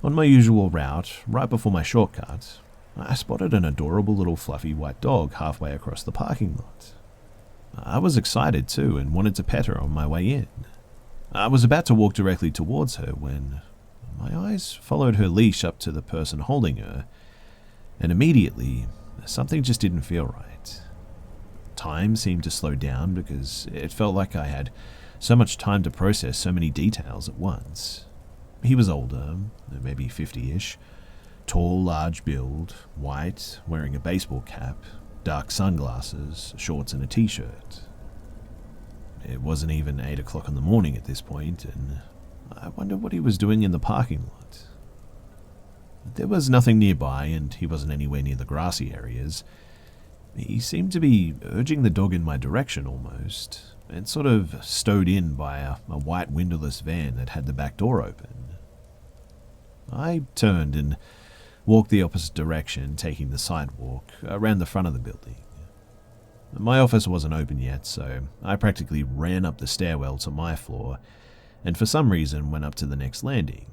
on my usual route, right before my shortcut, I spotted an adorable little fluffy white dog halfway across the parking lot. I was excited too and wanted to pet her on my way in. I was about to walk directly towards her when my eyes followed her leash up to the person holding her, and immediately something just didn't feel right. Time seemed to slow down because it felt like I had so much time to process so many details at once. He was older, maybe 50-ish, tall, large build, white, wearing a baseball cap, dark sunglasses, shorts and a t-shirt. It wasn't even 8 o'clock in the morning at this point, and I wondered what he was doing in the parking lot. There was nothing nearby, and he wasn't anywhere near the grassy areas. He seemed to be urging the dog in my direction almost, and sort of stowed in by a white windowless van that had the back door open. I turned and walked the opposite direction, taking the sidewalk around the front of the building. My office wasn't open yet, so I practically ran up the stairwell to my floor and for some reason went up to the next landing.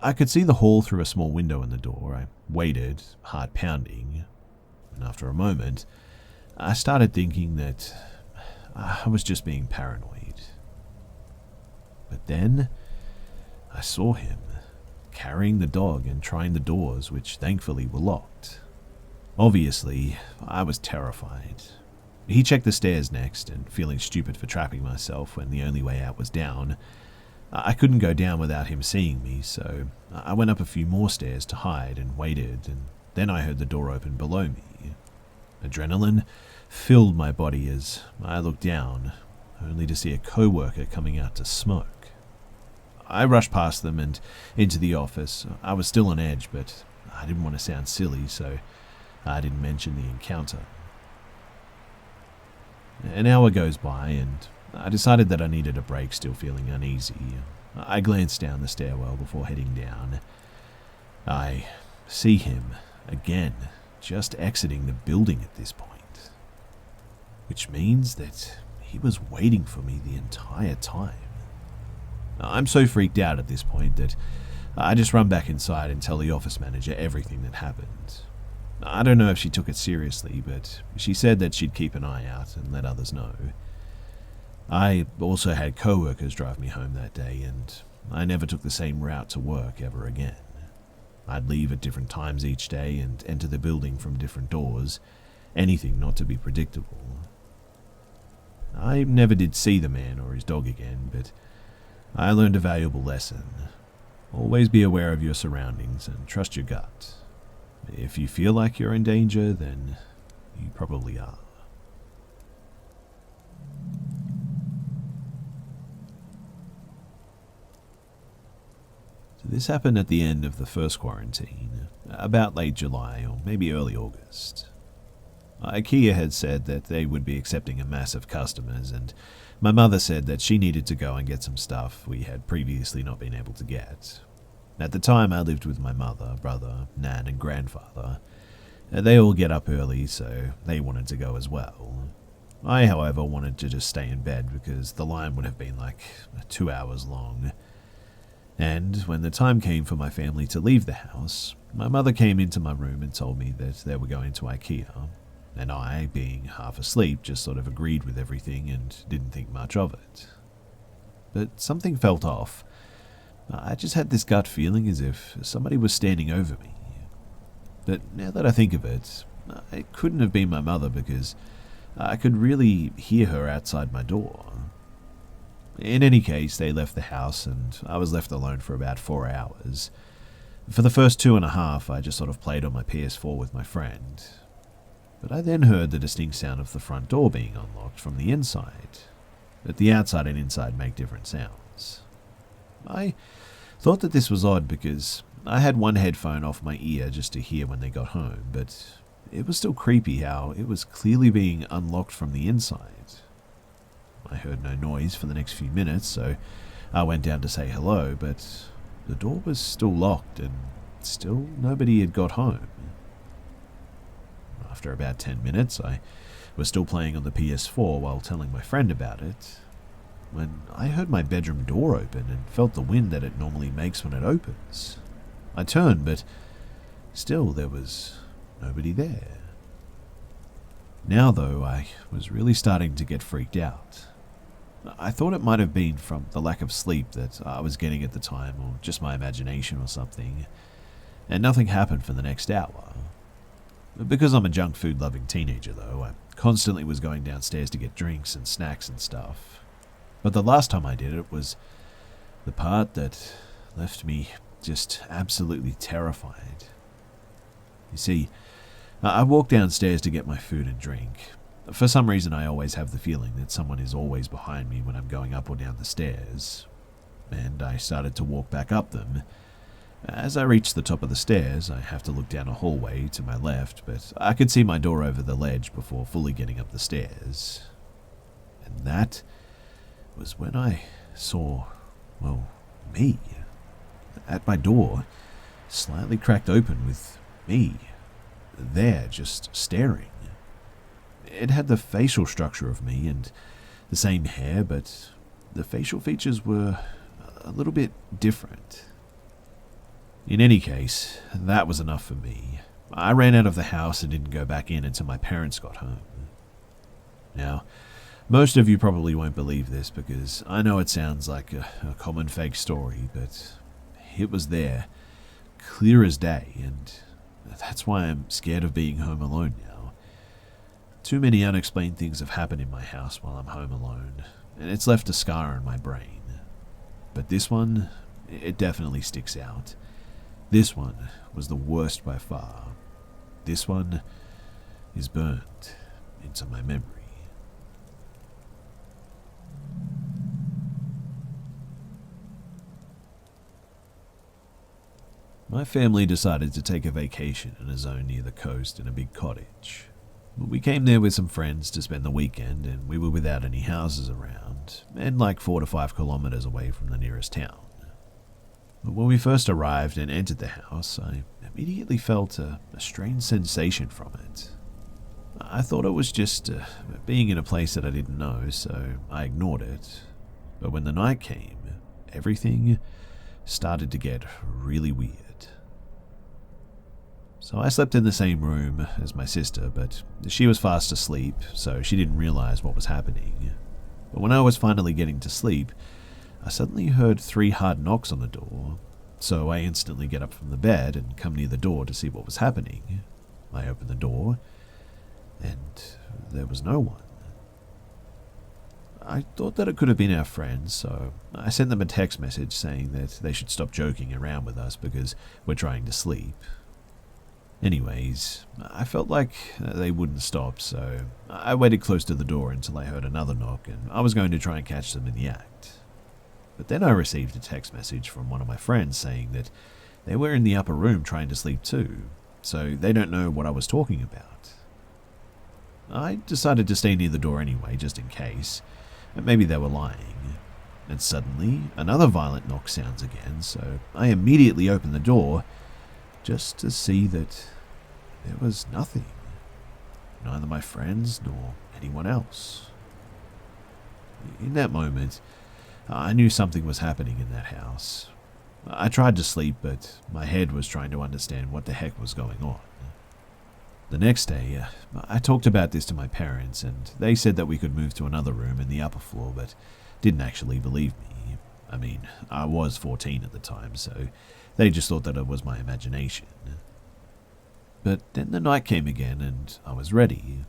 I could see the hall through a small window in the door. I waited, heart pounding, and after a moment, I started thinking that I was just being paranoid. But then I saw him carrying the dog and trying the doors, which thankfully were locked. Obviously, I was terrified. He checked the stairs next, and feeling stupid for trapping myself when the only way out was down, I couldn't go down without him seeing me, so I went up a few more stairs to hide and waited, and then I heard the door open below me. Adrenaline filled my body as I looked down, only to see a co-worker coming out to smoke. I rushed past them and into the office. I was still on edge, but I didn't want to sound silly, so I didn't mention the encounter. An hour goes by, and I decided that I needed a break, still feeling uneasy. I glanced down the stairwell before heading down. I see him again, just exiting the building at this point, which means that he was waiting for me the entire time. I'm so freaked out at this point that I just run back inside and tell the office manager everything that happened. I don't know if she took it seriously, but she said that she'd keep an eye out and let others know. I also had co-workers drive me home that day, and I never took the same route to work ever again. I'd leave at different times each day and enter the building from different doors, anything not to be predictable. I never did see the man or his dog again, but I learned a valuable lesson. Always be aware of your surroundings and trust your gut. If you feel like you're in danger, then you probably are. So this happened at the end of the first quarantine, about late July or maybe early August. IKEA had said that they would be accepting a mass of customers, and my mother said that she needed to go and get some stuff we had previously not been able to get. At the time, I lived with my mother, brother, nan, and grandfather. They all get up early, so they wanted to go as well. I, however, wanted to just stay in bed because the line would have been like 2 hours long. And when the time came for my family to leave the house, my mother came into my room and told me that they were going to IKEA, and I, being half asleep, just sort of agreed with everything and didn't think much of it. But something felt off. I just had this gut feeling as if somebody was standing over me. But now that I think of it couldn't have been my mother because I could really hear her outside my door. In any case, they left the house and I was left alone for about 4 hours. For the first 2.5, I just sort of played on my PS4 with my friend. But I then heard the distinct sound of the front door being unlocked from the inside. But the outside and inside make different sounds. I thought that this was odd because I had one headphone off my ear just to hear when they got home, but it was still creepy how it was clearly being unlocked from the inside. I heard no noise for the next few minutes, so I went down to say hello, but the door was still locked and still nobody had got home. After about 10 minutes, I was still playing on the PS4 while telling my friend about it, when I heard my bedroom door open and felt the wind that it normally makes when it opens. I turned, but still there was nobody there. Now, though, I was really starting to get freaked out. I thought it might have been from the lack of sleep that I was getting at the time, or just my imagination or something, and nothing happened for the next hour. Because I'm a junk food loving teenager, though, I constantly was going downstairs to get drinks and snacks and stuff. But the last time I did it was the part that left me just absolutely terrified. You see, I walked downstairs to get my food and drink. For some reason, I always have the feeling that someone is always behind me when I'm going up or down the stairs, and I started to walk back up them. As I reached the top of the stairs, I have to look down a hallway to my left, but I could see my door over the ledge before fully getting up the stairs. And that was when I saw, well, me. At my door, slightly cracked open with me, there just staring. It had the facial structure of me and the same hair, but the facial features were a little bit different. In any case, that was enough for me. I ran out of the house and didn't go back in until my parents got home. Now, most of you probably won't believe this because I know it sounds like a common fake story, but it was there, clear as day, and that's why I'm scared of being home alone now. Too many unexplained things have happened in my house while I'm home alone, and it's left a scar in my brain. But this one, it definitely sticks out. This one was the worst by far. This one is burnt into my memory. My family decided to take a vacation in a zone near the coast in a big cottage. We came there with some friends to spend the weekend, and we were without any houses around, and like 4 to 5 kilometers away from the nearest town. But when we first arrived and entered the house, I immediately felt a strange sensation from it. I thought it was just being in a place that I didn't know, so I ignored it. But when the night came, everything started to get really weird. So I slept in the same room as my sister, but she was fast asleep, so she didn't realize what was happening. But when I was finally getting to sleep, I suddenly heard 3 hard knocks on the door, so I instantly get up from the bed and come near the door to see what was happening. I opened the door, and there was no one. I thought that it could have been our friends, so I sent them a text message saying that they should stop joking around with us because we're trying to sleep. Anyways, I felt like they wouldn't stop, so I waited close to the door until I heard another knock, and I was going to try and catch them in the act. But then I received a text message from one of my friends saying that they were in the upper room trying to sleep too, so they don't know what I was talking about. I decided to stay near the door anyway, just in case. Maybe they were lying. And suddenly, another violent knock sounds again, so I immediately opened the door just to see that there was nothing. Neither my friends nor anyone else. In that moment, I knew something was happening in that house. I tried to sleep, but my head was trying to understand what the heck was going on. The next day, I talked about this to my parents, and they said that we could move to another room in the upper floor, but didn't actually believe me. I mean, I was 14 at the time, so they just thought that it was my imagination. But then the night came again, and I was ready.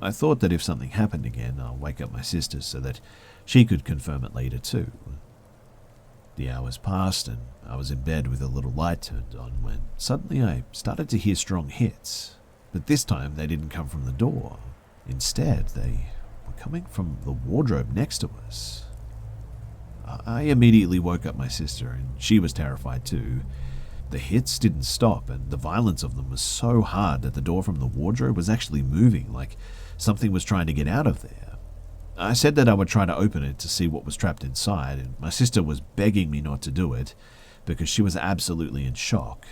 I thought that if something happened again, I'll wake up my sister so that she could confirm it later too. The hours passed, and I was in bed with a little light turned on when suddenly I started to hear strong hits. But this time they didn't come from the door. Instead, they were coming from the wardrobe next to us. I immediately woke up my sister, and she was terrified too. The hits didn't stop, and the violence of them was so hard that the door from the wardrobe was actually moving, like something was trying to get out of there. I said that I would try to open it to see what was trapped inside, and my sister was begging me not to do it because she was absolutely in shock.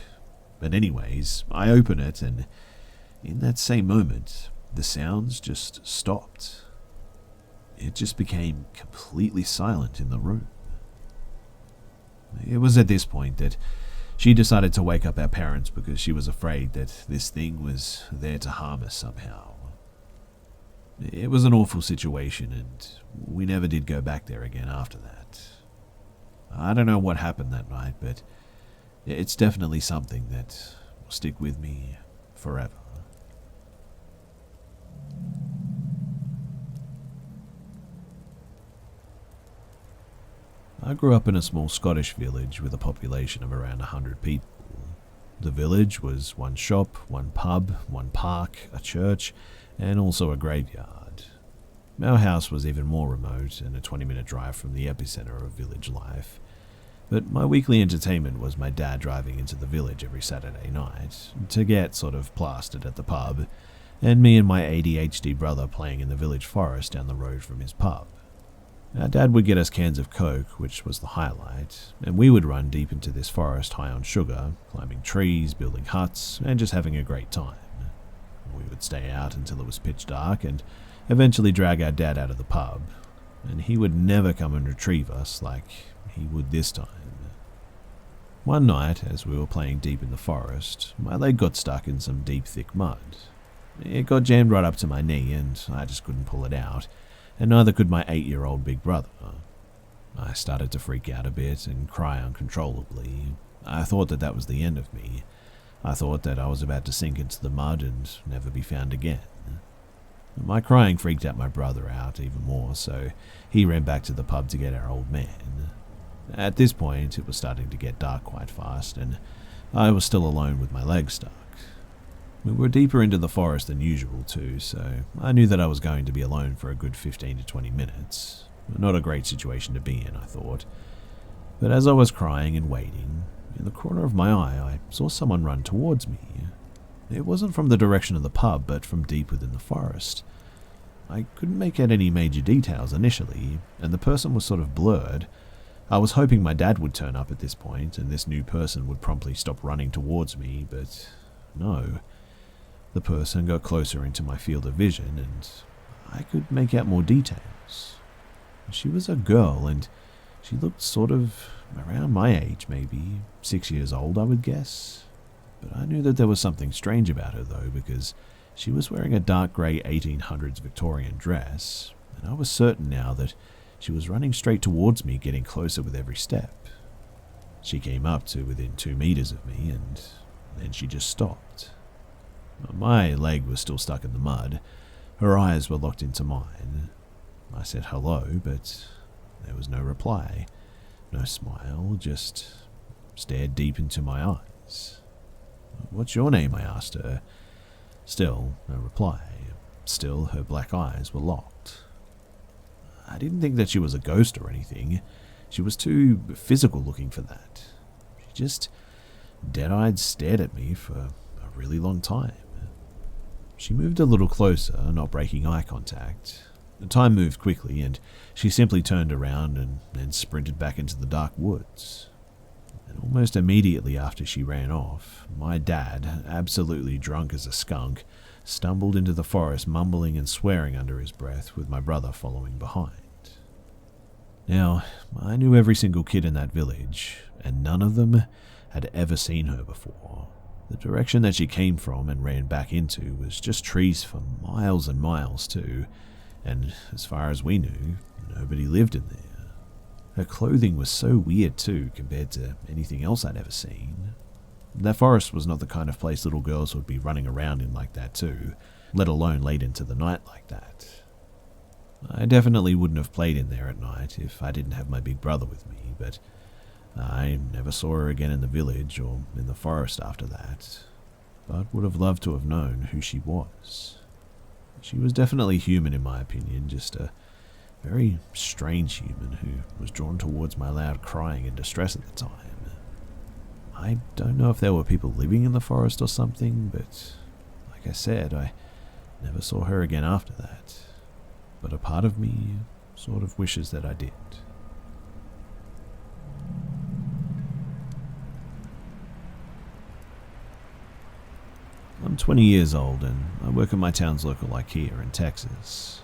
But anyways, I opened it, and in that same moment, the sounds just stopped. It just became completely silent in the room. It was at this point that she decided to wake up our parents because she was afraid that this thing was there to harm us somehow. It was an awful situation, and we never did go back there again after that. I don't know what happened that night, but it's definitely something that will stick with me forever. I grew up in a small Scottish village with a population of around 100 people. The village was one shop, one pub, one park, a church, and also a graveyard. Our house was even more remote and a 20-minute drive from the epicenter of village life. But my weekly entertainment was my dad driving into the village every Saturday night to get sort of plastered at the pub, and me and my ADHD brother playing in the village forest down the road from his pub. Our dad would get us cans of Coke, which was the highlight, and we would run deep into this forest high on sugar, climbing trees, building huts, and just having a great time. We would stay out until it was pitch dark and eventually drag our dad out of the pub. and he would never come and retrieve us like he would this time. One night, as we were playing deep in the forest, my leg got stuck in some deep, thick mud. It got jammed right up to my knee, and I just couldn't pull it out, and neither could my 8-year-old big brother. I started to freak out a bit and cry uncontrollably. I thought that was the end of me. I thought that I was about to sink into the mud and never be found again. My crying freaked out my brother out even more, so he ran back to the pub to get our old man. At this point, it was starting to get dark quite fast, and I was still alone with my leg stuck. We were deeper into the forest than usual too, so I knew that I was going to be alone for a good 15 to 20 minutes. Not a great situation to be in, I thought. But as I was crying and waiting, in the corner of my eye, I saw someone run towards me. It wasn't from the direction of the pub, but from deep within the forest. I couldn't make out any major details initially, and the person was sort of blurred. I was hoping my dad would turn up at this point, and this new person would promptly stop running towards me, but no. The person got closer into my field of vision, and I could make out more details. She was a girl, and she looked sort of around my age, maybe 6 years old, I would guess. But I knew that there was something strange about her, though, because she was wearing a dark grey 1800s Victorian dress, and I was certain now that she was running straight towards me, getting closer with every step. She came up to within 2 meters of me, and then she just stopped. My leg was still stuck in the mud. Her eyes were locked into mine. I said hello, but there was no reply. No smile, just stared deep into my eyes. "What's your name?" I asked her. Still no reply. Still her black eyes were locked. I didn't think that she was a ghost or anything. She was too physical looking for that. She just dead-eyed stared at me for a really long time. She moved a little closer, not breaking eye contact. The time moved quickly, and she simply turned around and then sprinted back into the dark woods. And almost immediately after she ran off, my dad, absolutely drunk as a skunk, stumbled into the forest, mumbling and swearing under his breath, with my brother following behind. Now, I knew every single kid in that village, and none of them had ever seen her before. The direction that she came from and ran back into was just trees for miles and miles too, and as far as we knew, nobody lived in there. Her clothing was so weird too, compared to anything else I'd ever seen. That forest was not the kind of place little girls would be running around in like that too, let alone late into the night like that. I definitely wouldn't have played in there at night if I didn't have my big brother with me, but I never saw her again in the village or in the forest after that, but would have loved to have known who she was. She was definitely human in my opinion, just a very strange human who was drawn towards my loud crying and distress at the time. I don't know if there were people living in the forest or something, but like I said, I never saw her again after that. But a part of me sort of wishes that I did. I'm 20 years old and I work at my town's local IKEA in Texas.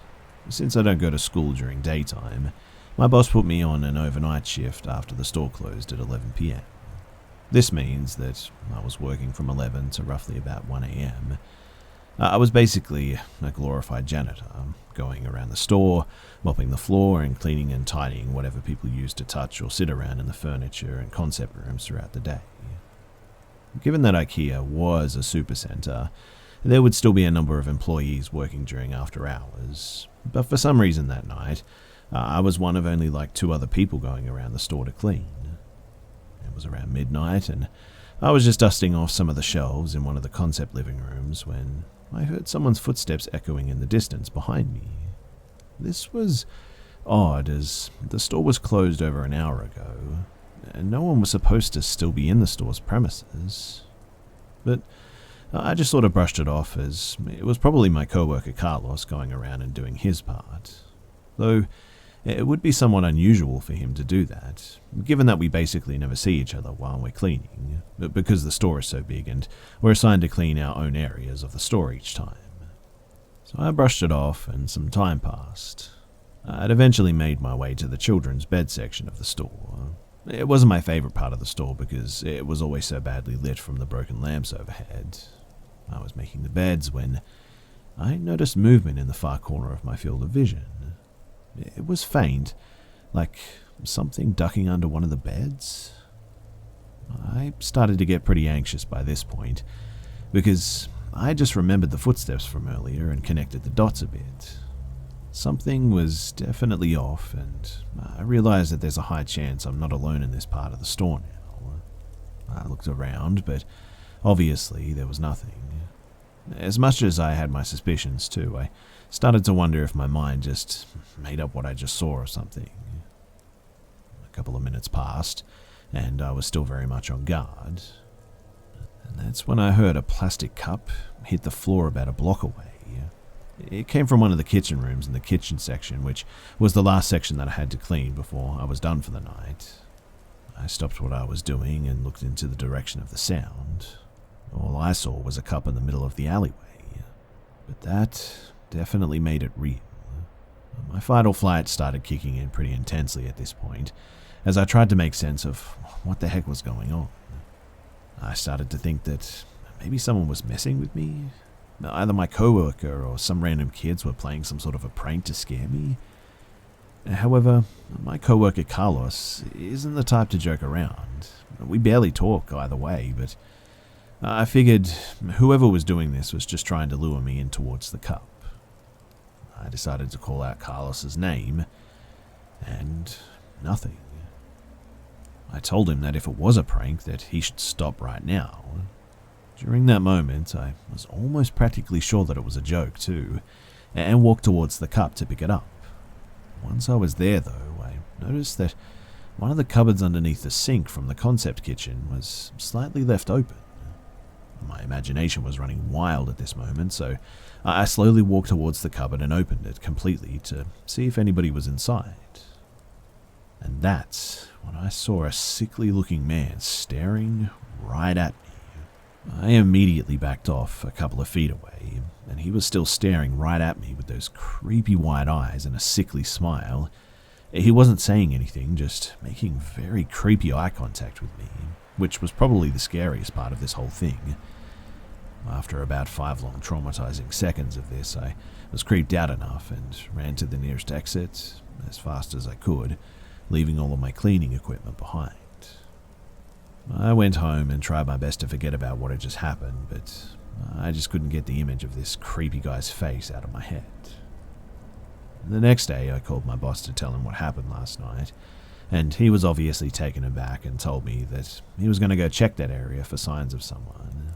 Since I don't go to school during daytime, my boss put me on an overnight shift after the store closed at 11 p.m. This means that I was working from 11 to roughly about 1 a.m. I was basically a glorified janitor, going around the store, mopping the floor and cleaning and tidying whatever people used to touch or sit around in the furniture and concept rooms throughout the day. Given that IKEA was a supercenter, there would still be a number of employees working during after hours, but for some reason that night, I was one of only like 2 other people going around the store to clean. It was around midnight, and I was just dusting off some of the shelves in one of the concept living rooms when I heard someone's footsteps echoing in the distance behind me. This was odd, as the store was closed over an hour ago, and no one was supposed to still be in the store's premises. But I just sort of brushed it off, as it was probably my coworker Carlos going around and doing his part. Though it would be somewhat unusual for him to do that, given that we basically never see each other while we're cleaning, because the store is so big and we're assigned to clean our own areas of the store each time. So I brushed it off and some time passed. I'd eventually made my way to the children's bed section of the store. It wasn't my favorite part of the store because it was always so badly lit from the broken lamps overhead. I was making the beds when I noticed movement in the far corner of my field of vision. It was faint, like something ducking under one of the beds. I started to get pretty anxious by this point, because I just remembered the footsteps from earlier and connected the dots a bit. Something was definitely off, and I realized that there's a high chance I'm not alone in this part of the store now. I looked around, but obviously there was nothing. As much as I had my suspicions too, I started to wonder if my mind just made up what I just saw or something. A couple of minutes passed, and I was still very much on guard. And that's when I heard a plastic cup hit the floor about a block away. It came from one of the kitchen rooms in the kitchen section, which was the last section that I had to clean before I was done for the night. I stopped what I was doing and looked into the direction of the sound. All I saw was a cup in the middle of the alleyway, but that definitely made it real. My fight or flight started kicking in pretty intensely at this point, as I tried to make sense of what the heck was going on. I started to think that maybe someone was messing with me. Either my coworker or some random kids were playing some sort of a prank to scare me. However, my coworker Carlos isn't the type to joke around. We barely talk either way, but I figured whoever was doing this was just trying to lure me in towards the cup. I decided to call out Carlos's name, and nothing. I told him that if it was a prank, that he should stop right now. During that moment, I was almost practically sure that it was a joke too, and walked towards the cup to pick it up. Once I was there though, I noticed that one of the cupboards underneath the sink from the concept kitchen was slightly left open. My imagination was running wild at this moment, so I slowly walked towards the cupboard and opened it completely to see if anybody was inside. And that's when I saw a sickly-looking man staring right at me. I immediately backed off a couple of feet away, and he was still staring right at me with those creepy white eyes and a sickly smile. He wasn't saying anything, just making very creepy eye contact with me, which was probably the scariest part of this whole thing. After about 5 long traumatizing seconds of this, I was creeped out enough and ran to the nearest exit as fast as I could, leaving all of my cleaning equipment behind. I went home and tried my best to forget about what had just happened, but I just couldn't get the image of this creepy guy's face out of my head. The next day, I called my boss to tell him what happened last night, and he was obviously taken aback and told me that he was going to go check that area for signs of someone.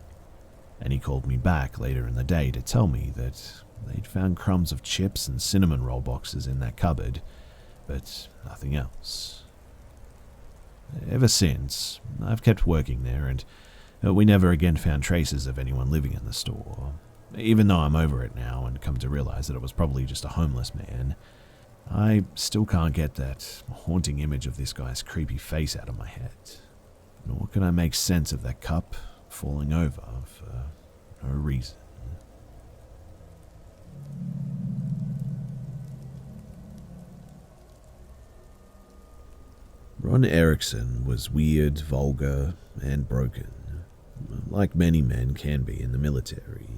And he called me back later in the day to tell me that they'd found crumbs of chips and cinnamon roll boxes in that cupboard, but nothing else. Ever since, I've kept working there, and we never again found traces of anyone living in the store. Even though I'm over it now and come to realize that it was probably just a homeless man, I still can't get that haunting image of this guy's creepy face out of my head. Nor can I make sense of that cup falling over for no reason. Ron Erickson was weird, vulgar, and broken, like many men can be in the military.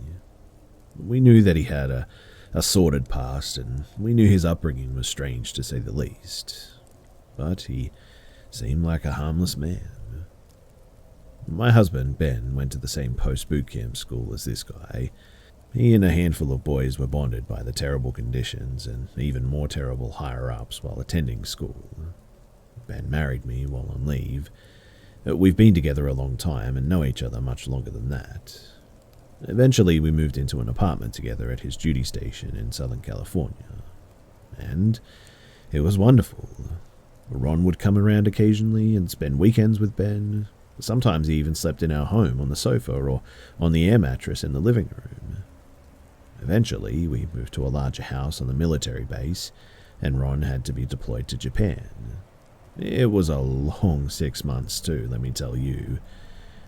We knew that he had a sordid past, and we knew his upbringing was strange to say the least. But he seemed like a harmless man. My husband, Ben, went to the same post-boot camp school as this guy. He and a handful of boys were bonded by the terrible conditions and even more terrible higher-ups while attending school. Ben married me while on leave. We've been together a long time and know each other much longer than that. Eventually, we moved into an apartment together at his duty station in Southern California. And it was wonderful. Ron would come around occasionally and spend weekends with Ben. Sometimes he even slept in our home on the sofa or on the air mattress in the living room. Eventually, we moved to a larger house on the military base, and Ron had to be deployed to Japan. It was a long 6 months too, let me tell you.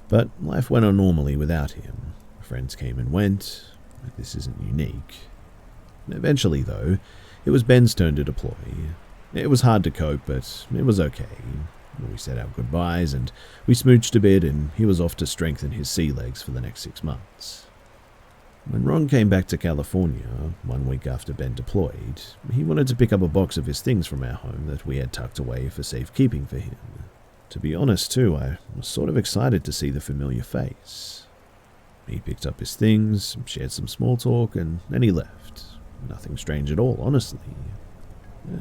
But life went on normally without him. Friends came and went. This isn't unique. Eventually, though, It was Ben's turn to deploy. It was hard to cope, but it was okay. We said our goodbyes and we smooched a bit, and he was off to strengthen his sea legs for the next 6 months. When Ron came back to California, 1 week after Ben deployed, he wanted to pick up a box of his things from our home that we had tucked away for safekeeping for him. To be honest too, I was sort of excited to see the familiar face. He picked up his things, shared some small talk, and then he left. Nothing strange at all, honestly.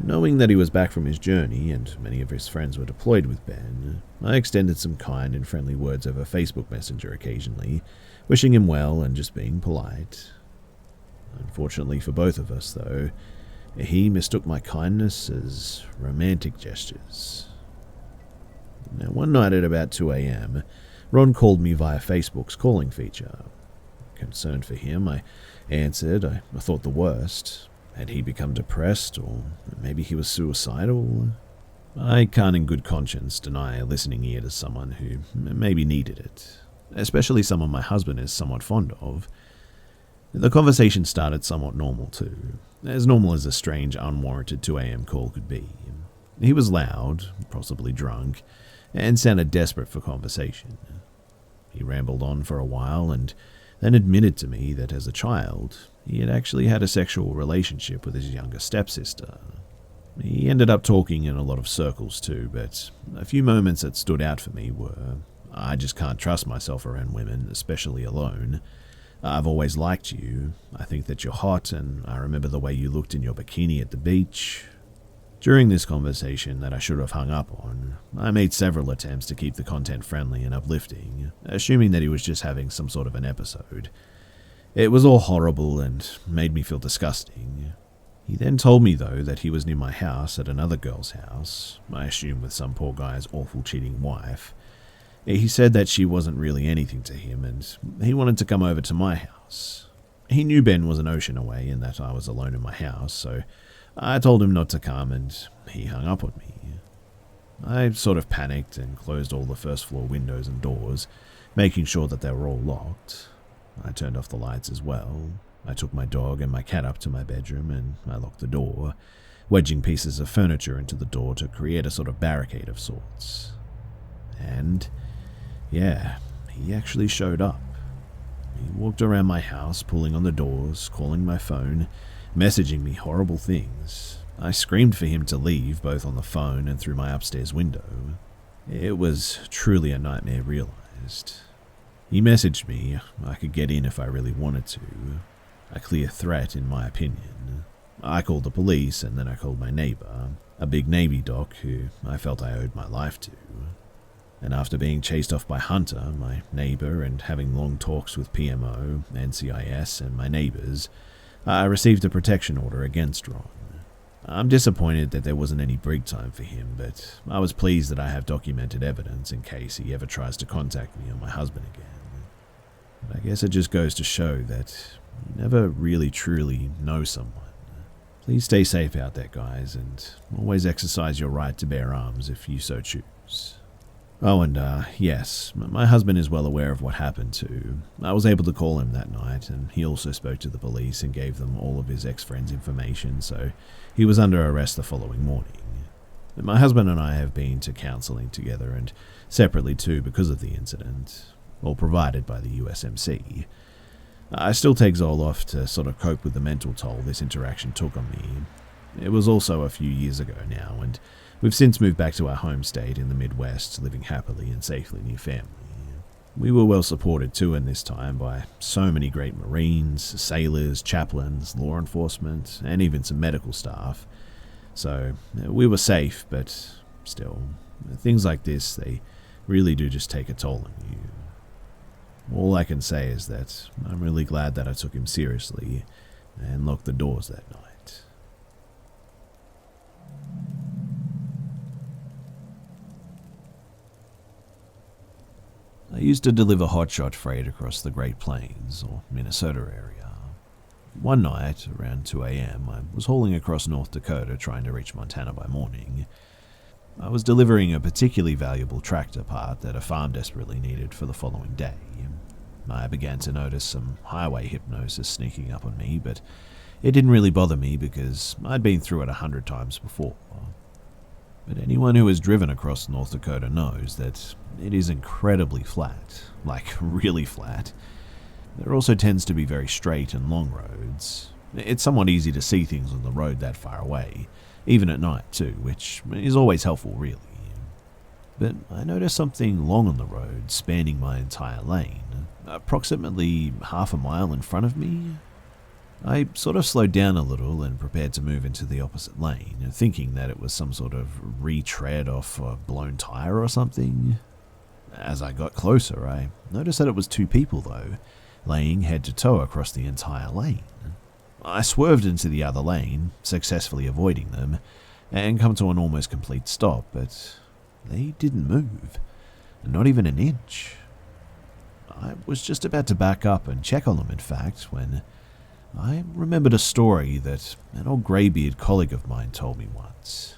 Knowing that he was back from his journey and many of his friends were deployed with Ben, I extended some kind and friendly words over Facebook Messenger occasionally, wishing him well and just being polite. Unfortunately for both of us, though, he mistook my kindness as romantic gestures. Now, one night at about 2 a.m., Ron called me via Facebook's calling feature. Concerned for him, I answered. I thought the worst. Had he become depressed, or maybe he was suicidal? I can't in good conscience deny a listening ear to someone who maybe needed it, especially someone my husband is somewhat fond of. The conversation started somewhat normal too, as normal as a strange, unwarranted 2 a.m. call could be. He was loud, possibly drunk, and sounded desperate for conversation. He rambled on for a while and then admitted to me that as a child, he had actually had a sexual relationship with his younger stepsister. He ended up talking in a lot of circles too, but a few moments that stood out for me were, I just can't trust myself around women, especially alone. I've always liked you. I think that you're hot, and I remember the way you looked in your bikini at the beach. During this conversation that I should have hung up on, I made several attempts to keep the content friendly and uplifting, assuming that he was just having some sort of an episode. It was all horrible and made me feel disgusting. He then told me, though, that he was near my house at another girl's house, I assume with some poor guy's awful cheating wife. He said that she wasn't really anything to him and he wanted to come over to my house. He knew Ben was an ocean away and that I was alone in my house, so I told him not to come and he hung up on me. I sort of panicked and closed all the first floor windows and doors, making sure that they were all locked. I turned off the lights as well. I took my dog and my cat up to my bedroom and I locked the door, wedging pieces of furniture into the door to create a sort of barricade of sorts. And, yeah, he actually showed up. He walked around my house, pulling on the doors, calling my phone, messaging me horrible things. I screamed for him to leave, both on the phone and through my upstairs window. It was truly a nightmare realized. He messaged me I could get in if I really wanted to. A clear threat, in my opinion. I called the police and then I called my neighbor, a big Navy doc who I felt I owed my life to. And after being chased off by Hunter, my neighbor, and having long talks with PMO, NCIS, and my neighbors, I received a protection order against Ron. I'm disappointed that there wasn't any break time for him, but I was pleased that I have documented evidence in case he ever tries to contact me or my husband again. But I guess it just goes to show that you never really truly know someone. Please stay safe out there, guys, and always exercise your right to bear arms if you so choose. Oh, and yes, my husband is well aware of what happened too. I was able to call him that night, and he also spoke to the police and gave them all of his ex-friends' information, so he was under arrest the following morning. My husband and I have been to counselling together, and separately too because of the incident, all provided by the USMC. I still take Zoloft to sort of cope with the mental toll this interaction took on me. It was also a few years ago now, and we've since moved back to our home state in the Midwest, living happily and safely near family. We were well supported too in this time by so many great Marines, sailors, chaplains, law enforcement, and even some medical staff. So we were safe, but still, things like this, they really do just take a toll on you. All I can say is that I'm really glad that I took him seriously and locked the doors that night. I used to deliver hotshot freight across the Great Plains, or Minnesota area. One night, around 2 a.m., I was hauling across North Dakota trying to reach Montana by morning. I was delivering a particularly valuable tractor part that a farm desperately needed for the following day. I began to notice some highway hypnosis sneaking up on me, but It didn't really bother me because I'd been through it 100 times before. But anyone who has driven across North Dakota knows that it is incredibly flat, like really flat. There also tends to be very straight and long roads. It's somewhat easy to see things on the road that far away, even at night too, which is always helpful really. But I noticed something long on the road, spanning my entire lane, approximately half a mile in front of me. I sort of slowed down a little and prepared to move into the opposite lane, thinking that it was some sort of retread off a blown tire or something. As I got closer, I noticed that it was two people though, laying head to toe across the entire lane. I swerved into the other lane, successfully avoiding them, and come to an almost complete stop, but they didn't move, not even an inch. I was just about to back up and check on them, in fact, when I remembered a story that an old greybeard colleague of mine told me once.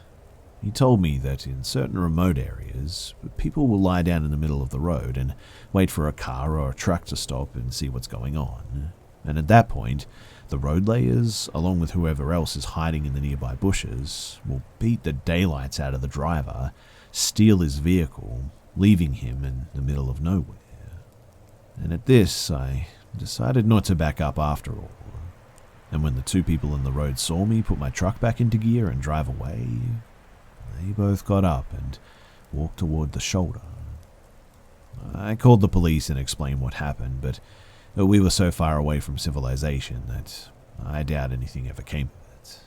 He told me that in certain remote areas, people will lie down in the middle of the road and wait for a car or a truck to stop and see what's going on. And at that point, the road layers, along with whoever else is hiding in the nearby bushes, will beat the daylights out of the driver, steal his vehicle, leaving him in the middle of nowhere. And at this, I decided not to back up after all. And when the two people in the road saw me put my truck back into gear and drive away, they both got up and walked toward the shoulder. I called the police and explained what happened, but we were so far away from civilization that I doubt anything ever came of it.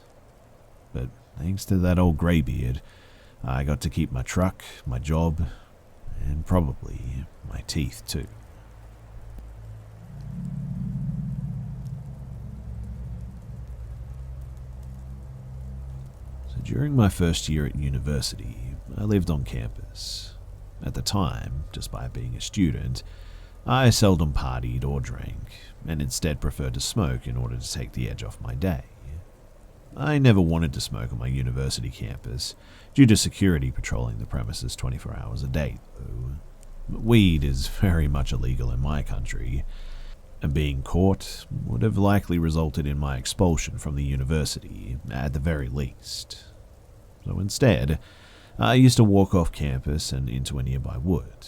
But thanks to that old greybeard, I got to keep my truck, my job, and probably my teeth too. During my first year at university, I lived on campus. At the time, despite being a student, I seldom partied or drank, and instead preferred to smoke in order to take the edge off my day. I never wanted to smoke on my university campus, due to security patrolling the premises 24 hours a day, though. Weed is very much illegal in my country, and being caught would have likely resulted in my expulsion from the university, at the very least. So instead, I used to walk off campus and into a nearby wood.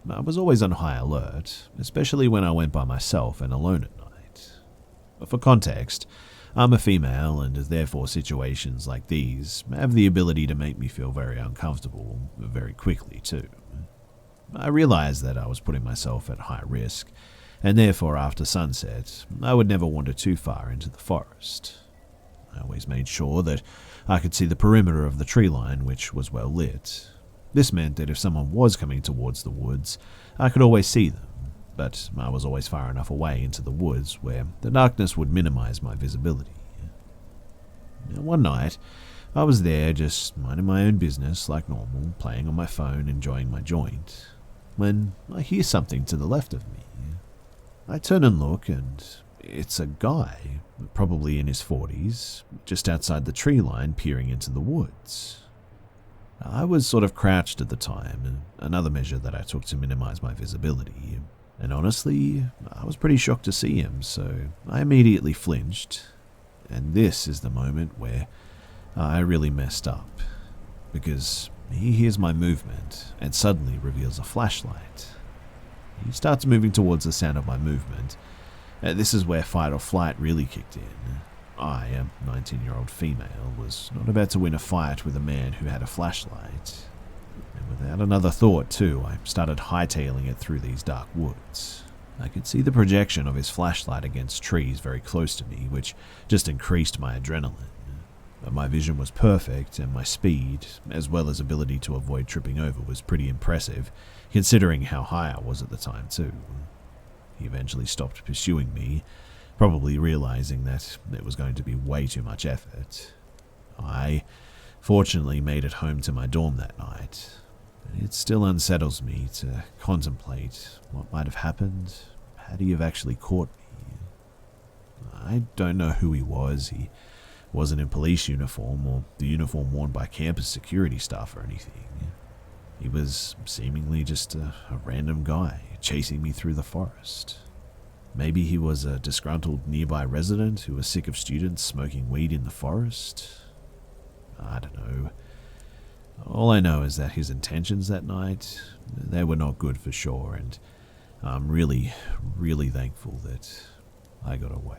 I was always on high alert, especially when I went by myself and alone at night. For context, I'm a female, and therefore situations like these have the ability to make me feel very uncomfortable very quickly too. I realized that I was putting myself at high risk, and therefore after sunset, I would never wander too far into the forest. I always made sure that I could see the perimeter of the tree line, which was well lit. This meant that if someone was coming towards the woods, I could always see them, but I was always far enough away into the woods where the darkness would minimize my visibility. Now, one night, I was there just minding my own business like normal, playing on my phone, enjoying my joint, when I hear something to the left of me. I turn and look, and it's a guy, probably in his 40s, just outside the tree line peering into the woods. I was sort of crouched at the time, another measure that I took to minimize my visibility, and honestly, I was pretty shocked to see him, so I immediately flinched, and this is the moment where I really messed up, because he hears my movement and suddenly reveals a flashlight. He starts moving towards the sound of my movement. This is where fight or flight really kicked in. I, a 19-year-old female, was not about to win a fight with a man who had a flashlight. And without another thought, too, I started hightailing it through these dark woods. I could see the projection of his flashlight against trees very close to me, which just increased my adrenaline. But my vision was perfect, and my speed, as well as ability to avoid tripping over, was pretty impressive, considering how high I was at the time, too. He eventually stopped pursuing me, probably realizing that it was going to be way too much effort. I, fortunately, made it home to my dorm that night, but it still unsettles me to contemplate what might have happened had he have actually caught me. I don't know who he was. He wasn't in police uniform or the uniform worn by campus security staff or anything. He was seemingly just a random guy chasing me through the forest. Maybe he was a disgruntled nearby resident who was sick of students smoking weed in the forest. I don't know. All I know is that his intentions that night, they were not good for sure, and I'm really, really thankful that I got away.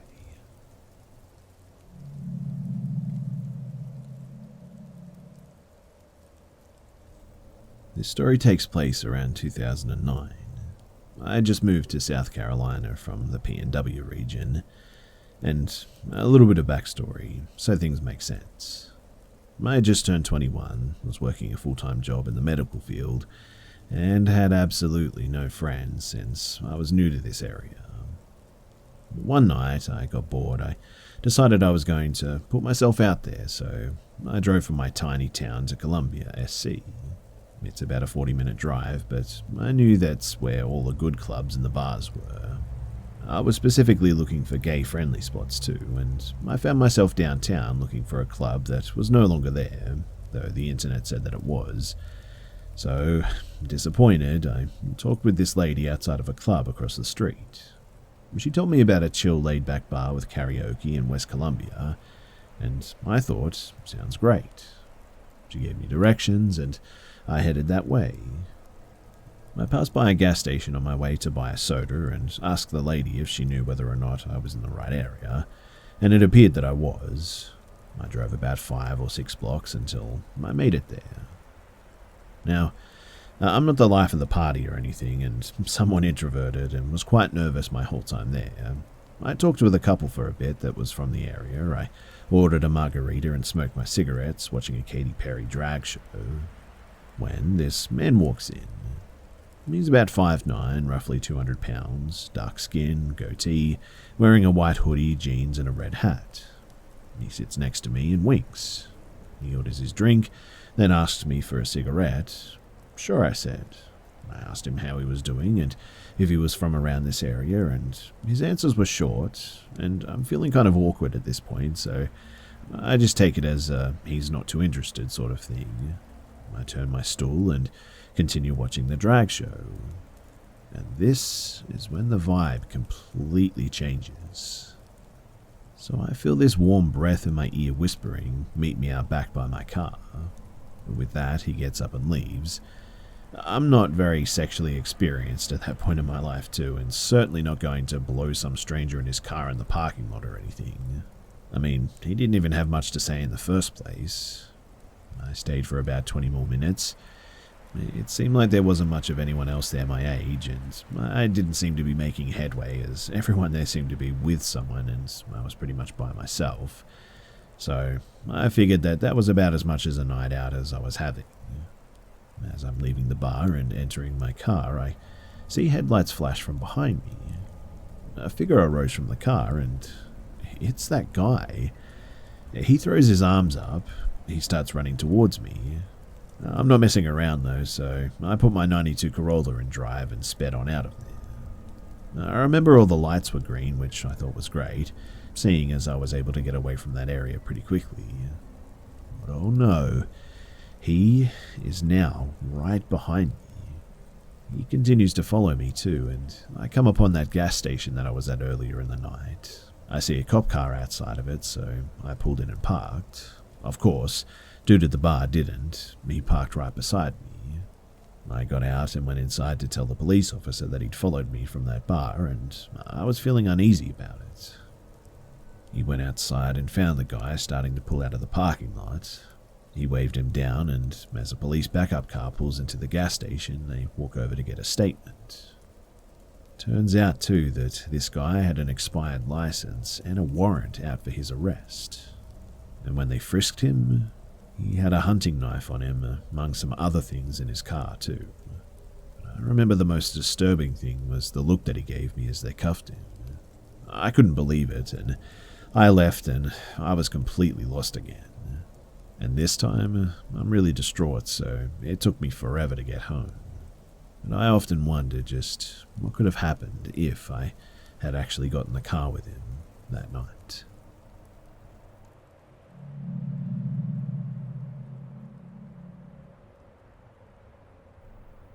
This story takes place around 2009. I had just moved to South Carolina from the PNW region, and a little bit of backstory so things make sense. I had just turned 21, was working a full-time job in the medical field, and had absolutely no friends since I was new to this area. One night I got bored. I decided I was going to put myself out there, so I drove from my tiny town to Columbia, SC. It's about a 40-minute drive, but I knew that's where all the good clubs and the bars were. I was specifically looking for gay-friendly spots too, and I found myself downtown looking for a club that was no longer there, though the internet said that it was. So, disappointed, I talked with this lady outside of a club across the street. She told me about a chill, laid-back bar with karaoke in West Columbia, and I thought, sounds great. She gave me directions, and I headed that way. I passed by a gas station on my way to buy a soda and asked the lady if she knew whether or not I was in the right area, and it appeared that I was. I drove about 5 or 6 blocks until I made it there. Now, I'm not the life of the party or anything, and somewhat introverted, and was quite nervous my whole time there. I talked with a couple for a bit that was from the area. I ordered a margarita and smoked my cigarettes, watching a Katy Perry drag show, when this man walks in. He's about 5'9", roughly 200 pounds, dark skin, goatee, wearing a white hoodie, jeans, and a red hat. He sits next to me and winks. He orders his drink, then asks me for a cigarette. Sure, I said. I asked him how he was doing and if he was from around this area, and his answers were short, and I'm feeling kind of awkward at this point, so I just take it as a he's not too interested sort of thing. I turn my stool and continue watching the drag show. And this is when the vibe completely changes. So I feel this warm breath in my ear whispering, "Meet me out back by my car." With that, he gets up and leaves. I'm not very sexually experienced at that point in my life too, and certainly not going to blow some stranger in his car in the parking lot or anything. I mean, he didn't even have much to say in the first place. I stayed for about 20 more minutes. It seemed like there wasn't much of anyone else there my age, and I didn't seem to be making headway, as everyone there seemed to be with someone, and I was pretty much by myself. So I figured that was about as much as a night out as I was having. As I'm leaving the bar and entering my car, I see headlights flash from behind me. A figure arose from the car, and it's that guy. He throws his arms up. He starts running towards me. I'm not messing around though, so I put my 92 Corolla in drive and sped on out of there. I remember all the lights were green, which I thought was great, seeing as I was able to get away from that area pretty quickly. But oh no, he is now right behind me. He continues to follow me too, and I come upon that gas station that I was at earlier in the night. I see a cop car outside of it, so I pulled in and parked. Of course, dude at the bar didn't. He parked right beside me. I got out and went inside to tell the police officer that he'd followed me from that bar, and I was feeling uneasy about it. He went outside and found the guy starting to pull out of the parking lot. He waved him down, and as a police backup car pulls into the gas station, they walk over to get a statement. Turns out, too, that this guy had an expired license and a warrant out for his arrest. And when they frisked him, he had a hunting knife on him, among some other things in his car, too. I remember the most disturbing thing was the look that he gave me as they cuffed him. I couldn't believe it, and I left, and I was completely lost again. And this time, I'm really distraught, so it took me forever to get home. And I often wonder just what could have happened if I had actually got in the car with him that night.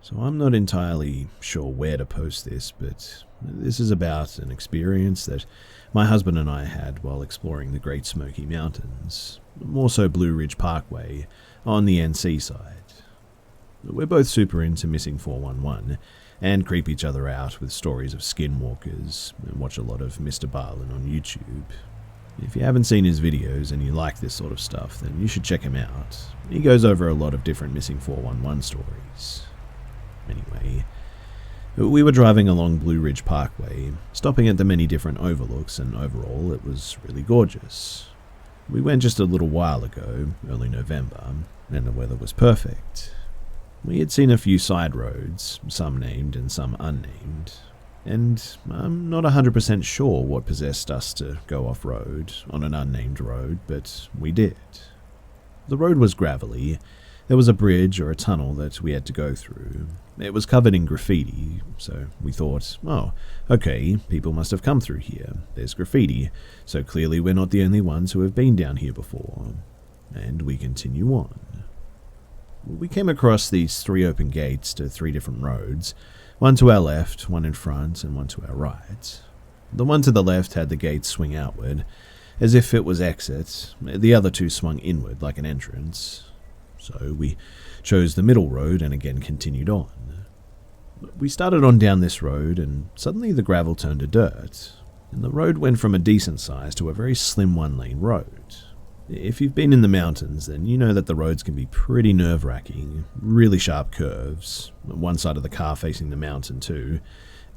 So I'm not entirely sure where to post this, but this is about an experience that my husband and I had while exploring the Great Smoky Mountains, more so Blue Ridge Parkway, on the NC side. We're both super into Missing 411 and creep each other out with stories of skinwalkers and watch a lot of Mr. Barlin on YouTube. If you haven't seen his videos and you like this sort of stuff, then you should check him out. He goes over a lot of different Missing 411 stories. Anyway, we were driving along Blue Ridge Parkway, stopping at the many different overlooks, and overall it was really gorgeous. We went just a little while ago, early November, and the weather was perfect. We had seen a few side roads, some named and some unnamed, and I'm not 100% sure what possessed us to go off-road on an unnamed road, but we did. The road was gravelly. There was a bridge or a tunnel that we had to go through. It was covered in graffiti, so we thought, oh, okay, people must have come through here. There's graffiti, so clearly we're not the only ones who have been down here before. And we continue on. We came across these 3 open gates to 3 different roads, one to our left, one in front, and one to our right. The one to the left had the gates swing outward, as if it was exit. The other 2 swung inward like an entrance. So we chose the middle road and again continued on. We started on down this road, and suddenly the gravel turned to dirt, and the road went from a decent size to a very slim 1-lane road. If you've been in the mountains, then you know that the roads can be pretty nerve-wracking, really sharp curves, one side of the car facing the mountain too,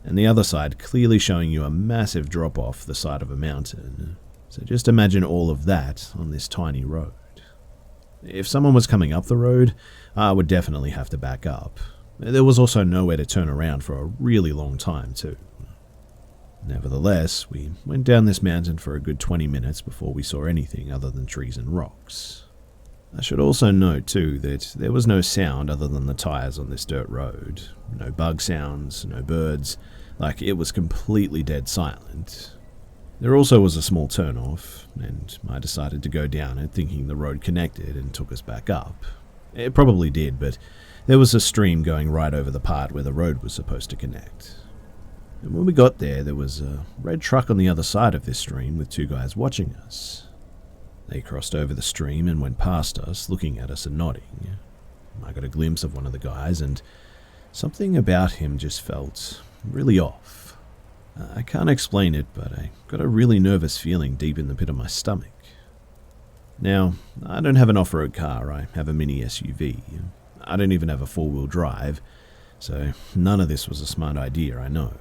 and the other side clearly showing you a massive drop-off the side of a mountain. So just imagine all of that on this tiny road. If someone was coming up the road, I would definitely have to back up. There was also nowhere to turn around for a really long time too. Nevertheless, we went down this mountain for a good 20 minutes before we saw anything other than trees and rocks. I should also note too that there was no sound other than the tires on this dirt road. No bug sounds, no birds, like it was completely dead silent. There also was a small turn-off, and I decided to go down it thinking the road connected and took us back up. It probably did, but there was a stream going right over the part where the road was supposed to connect. And when we got there, there was a red truck on the other side of this stream with 2 guys watching us. They crossed over the stream and went past us, looking at us and nodding. I got a glimpse of one of the guys, and something about him just felt really off. I can't explain it, but I got a really nervous feeling deep in the pit of my stomach. Now, I don't have an off-road car, I have a mini SUV. I don't even have a 4-wheel drive, so none of this was a smart idea, I know.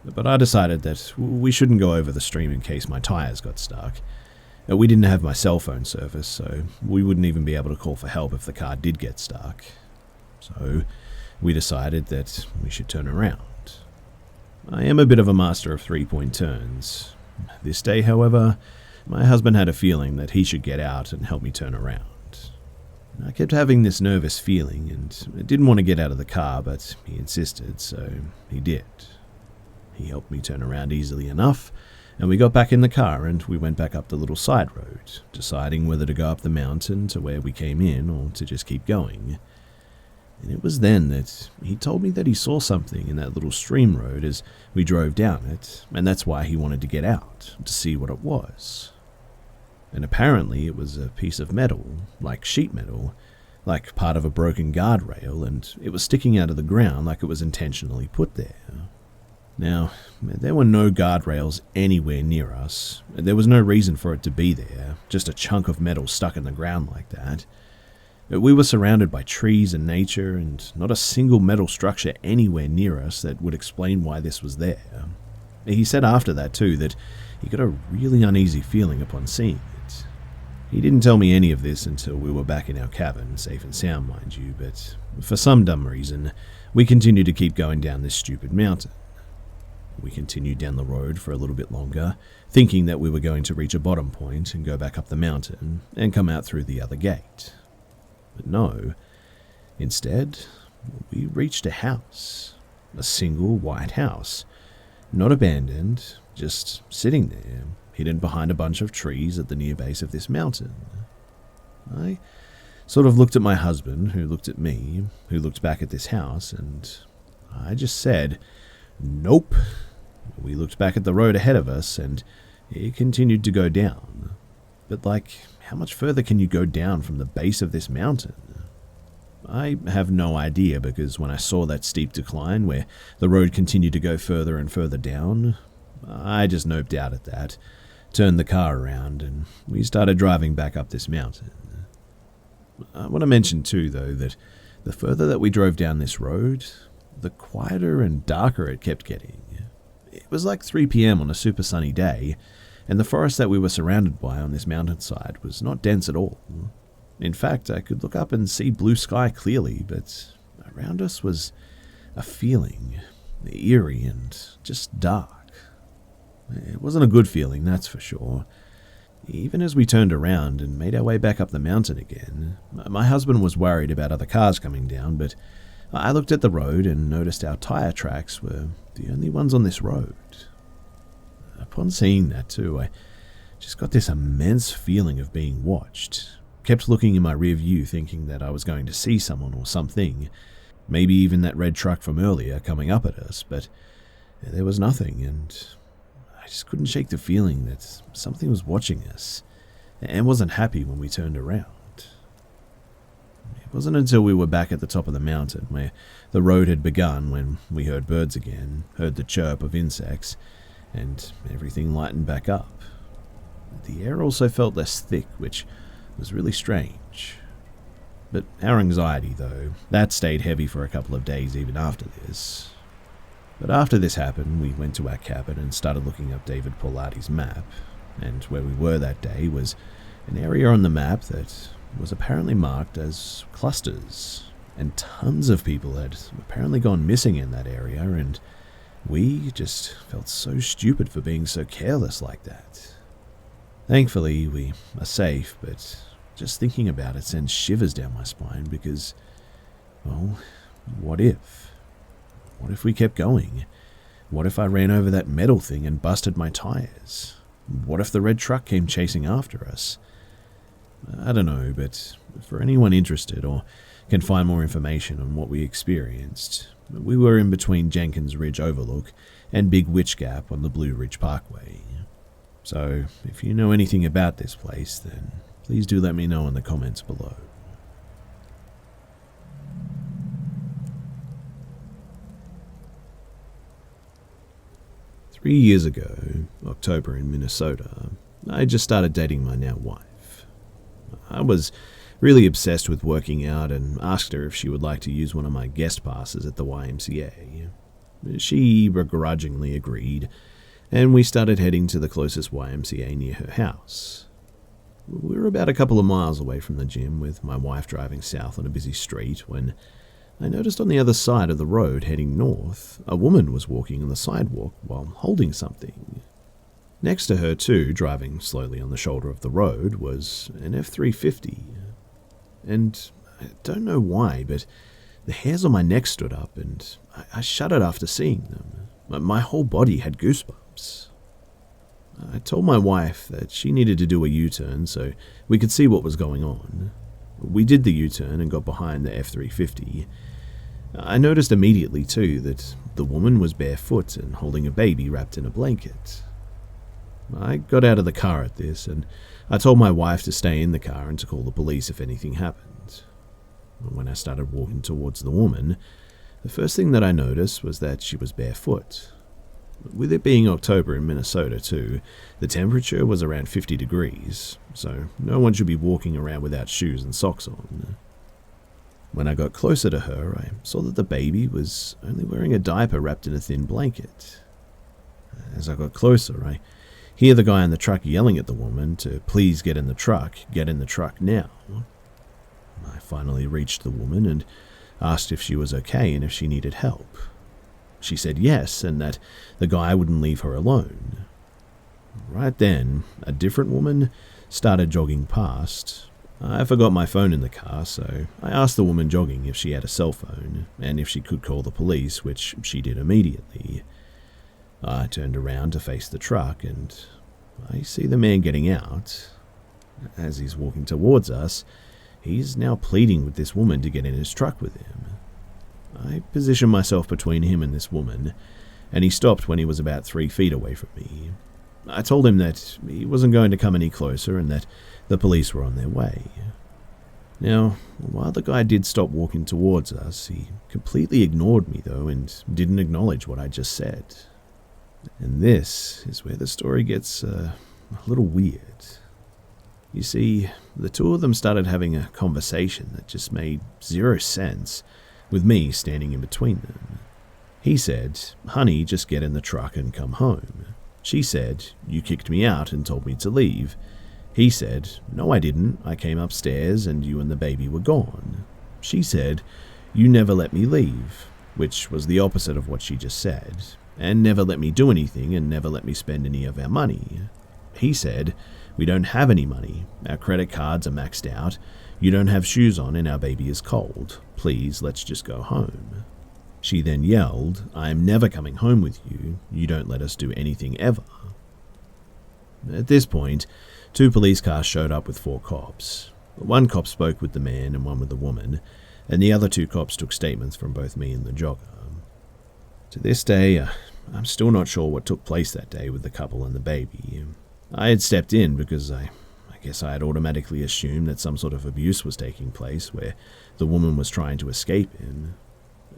But I decided that we shouldn't go over the stream in case my tires got stuck. We didn't have my cell phone service, so we wouldn't even be able to call for help if the car did get stuck. So we decided that we should turn around. I am a bit of a master of 3-point turns. This day, however, my husband had a feeling that he should get out and help me turn around. I kept having this nervous feeling and didn't want to get out of the car, but he insisted, so he did. He helped me turn around easily enough, and we got back in the car and we went back up the little side road, deciding whether to go up the mountain to where we came in or to just keep going. And it was then that he told me that he saw something in that little stream road as we drove down it, and that's why he wanted to get out, to see what it was. And apparently it was a piece of metal, like sheet metal, like part of a broken guardrail, and it was sticking out of the ground like it was intentionally put there. Now, there were no guardrails anywhere near us. There was no reason for it to be there, just a chunk of metal stuck in the ground like that. We were surrounded by trees and nature, and not a single metal structure anywhere near us that would explain why this was there. He said after that too that he got a really uneasy feeling upon seeing it. He didn't tell me any of this until we were back in our cabin, safe and sound mind you, but for some dumb reason, we continued to keep going down this stupid mountain. We continued down the road for a little bit longer, thinking that we were going to reach a bottom point and go back up the mountain and come out through the other gate. But no, instead, we reached a house, a single white house, not abandoned, just sitting there, hidden behind a bunch of trees at the near base of this mountain. I Sort of looked at my husband, who looked at me, who looked back at this house, and I just said, "Nope." We looked back at the road ahead of us, and it continued to go down. But how much further can you go down from the base of this mountain? I have no idea, because when I saw that steep decline where the road continued to go further and further down, I just noped out at that, turned the car around, and we started driving back up this mountain. I want to mention too, though, that the further that we drove down this road, the quieter and darker it kept getting. It was like 3 p.m. on a super sunny day, and the forest that we were surrounded by on this mountainside was not dense at all. In fact, I could look up and see blue sky clearly, but around us was a feeling, eerie and just dark. It wasn't a good feeling, that's for sure. Even as we turned around and made our way back up the mountain again, my husband was worried about other cars coming down, but I looked at the road and noticed our tire tracks were the only ones on this road. Upon seeing that too, I just got this immense feeling of being watched. Kept looking in my rear view thinking that I was going to see someone or something, maybe even that red truck from earlier coming up at us, but there was nothing, and I just couldn't shake the feeling that something was watching us and wasn't happy when we turned around. It wasn't until we were back at the top of the mountain where the road had begun when we heard birds again, heard the chirp of insects, and everything lightened back up. The air also felt less thick, which was really strange. But our anxiety, though, that stayed heavy for a couple of days even after this. But after this happened, we went to our cabin and started looking up David Paulardi's map, and where we were that day was an area on the map that was apparently marked as clusters, and tons of people had apparently gone missing in that area, and we just felt so stupid for being so careless like that. Thankfully, we are safe, but just thinking about it sends shivers down my spine because, well, what if? What if we kept going? What if I ran over that metal thing and busted my tires? What if the red truck came chasing after us? I don't know, but for anyone interested or can find more information on what we experienced, we were in between Jenkins Ridge Overlook and Big Witch Gap on the Blue Ridge Parkway. So, if you know anything about this place, then please do let me know in the comments below. Three years ago, October in Minnesota, I just started dating my now wife. I was really obsessed with working out and asked her if she would like to use one of my guest passes at the YMCA. She begrudgingly agreed, and we started heading to the closest YMCA near her house. We were about a couple of miles away from the gym, with my wife driving south on a busy street, when I noticed on the other side of the road heading north, a woman was walking on the sidewalk while holding something. Next to her too, driving slowly on the shoulder of the road, was an F-350. And I don't know why, but the hairs on my neck stood up, and I shuddered after seeing them. My whole body had goosebumps. I told my wife that she needed to do a U-turn so we could see what was going on. We did the U-turn and got behind the F-350. I noticed immediately, too, that the woman was barefoot and holding a baby wrapped in a blanket. I got out of the car at this, and I told my wife to stay in the car and to call the police if anything happened. When I started walking towards the woman, the first thing that I noticed was that she was barefoot. With it being October in Minnesota too, the temperature was around 50 degrees, so no one should be walking around without shoes and socks on. When I got closer to her, I saw that the baby was only wearing a diaper wrapped in a thin blanket. As I got closer, I hear the guy in the truck yelling at the woman to please get in the truck now. I finally reached the woman and asked if she was okay and if she needed help. She said yes, and that the guy wouldn't leave her alone. Right then, a different woman started jogging past. I forgot my phone in the car, so I asked the woman jogging if she had a cell phone, and if she could call the police, which she did immediately. I turned around to face the truck, and I see the man getting out. As he's walking towards us, He's now pleading with this woman to get in his truck with him. I positioned myself between him and this woman, and he stopped when he was about 3 feet away from me. I told him that he wasn't going to come any closer and that the police were on their way. Now, while the guy did stop walking towards us, he completely ignored me though and didn't acknowledge what I just said. And this is where the story gets a little weird. You see, the two of them started having a conversation that just made zero sense, with me standing in between them. He said, "Honey, just get in the truck and come home." She said, "You kicked me out and told me to leave." He said, "No, I didn't. I came upstairs and you and the baby were gone." She said, "You never let me leave," which was the opposite of what she just said, and never let me do anything and never let me spend any of our money. He said, "We don't have any money. Our credit cards are maxed out. You don't have shoes on and our baby is cold. Please, let's just go home." She then yelled, "I am never coming home with you. You don't let us do anything ever." At this point, 2 police cars showed up with 4 cops. 1 cop spoke with the man and 1 with the woman, and the other 2 cops took statements from both me and the jogger. To this day, I'm still not sure what took place that day with the couple and the baby. I had stepped in because I guess I had automatically assumed that some sort of abuse was taking place where the woman was trying to escape him.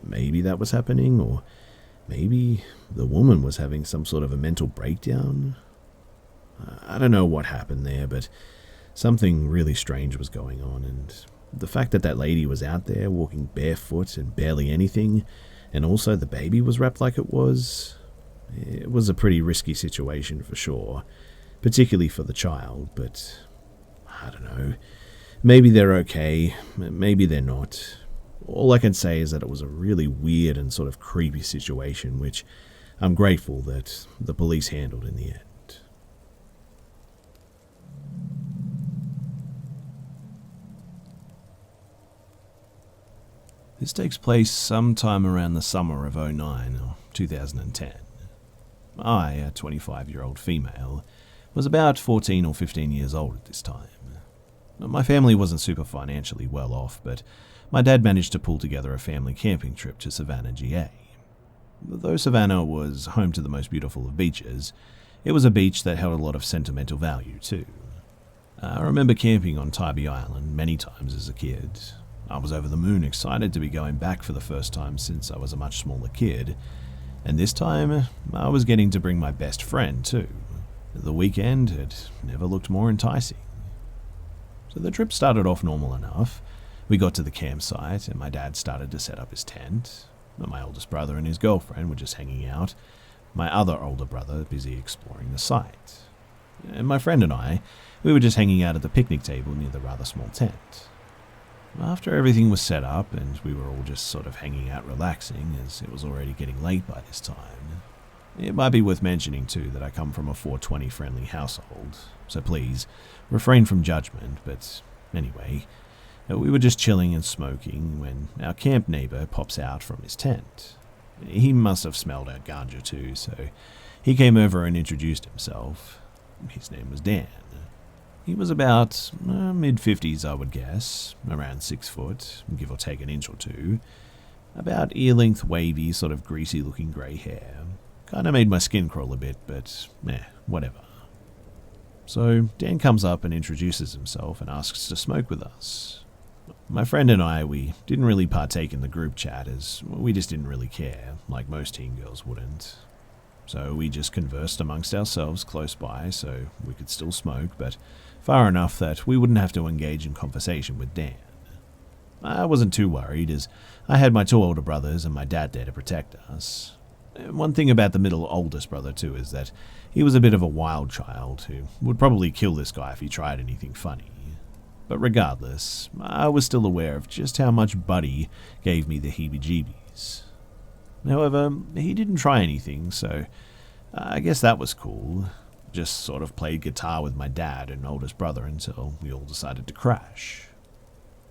Maybe that was happening, or maybe the woman was having some sort of a mental breakdown. I don't know what happened there, but something really strange was going on, and the fact that that lady was out there walking barefoot and barely anything, and also the baby was wrapped like it was a pretty risky situation for sure, particularly for the child, but I don't know. Maybe they're okay, maybe they're not. All I can say is that it was a really weird and sort of creepy situation, which I'm grateful that the police handled in the end. This takes place sometime around the summer of 2009 or 2010. I, a 25-year-old female, was about 14 or 15 years old at this time. My family wasn't super financially well off, but my dad managed to pull together a family camping trip to Savannah, GA. Though Savannah was home to the most beautiful of beaches, it was a beach that held a lot of sentimental value too. I remember camping on Tybee Island many times as a kid. I was over the moon excited to be going back for the first time since I was a much smaller kid, and this time I was getting to bring my best friend too. The weekend had never looked more enticing. So the trip started off normal enough. We got to the campsite and my dad started to set up his tent. My oldest brother and his girlfriend were just hanging out, my other older brother busy exploring the site. And my friend and I, we were just hanging out at the picnic table near the rather small tent. After everything was set up and we were all just sort of hanging out relaxing, as it was already getting late by this time. It might be worth mentioning too that I come from a 420 friendly household, so please refrain from judgment, but anyway, we were just chilling and smoking when our camp neighbor pops out from his tent. He must have smelled our ganja too, so he came over and introduced himself. His name was Dan. He was about mid-50s, I would guess, around 6 foot, give or take an inch or two. About ear-length, wavy, sort of greasy-looking grey hair. Kinda made my skin crawl a bit, but whatever. So Dan comes up and introduces himself and asks to smoke with us. My friend and I, we didn't really partake in the group chat as we just didn't really care, like most teen girls wouldn't. So we just conversed amongst ourselves close by so we could still smoke, but far enough that we wouldn't have to engage in conversation with Dan. I wasn't too worried as I had my 2 older brothers and my dad there to protect us. One thing about the middle oldest brother too is that he was a bit of a wild child who would probably kill this guy if he tried anything funny. But regardless, I was still aware of just how much Buddy gave me the heebie-jeebies. However, he didn't try anything, so I guess that was cool. Just sort of played guitar with my dad and oldest brother until we all decided to crash.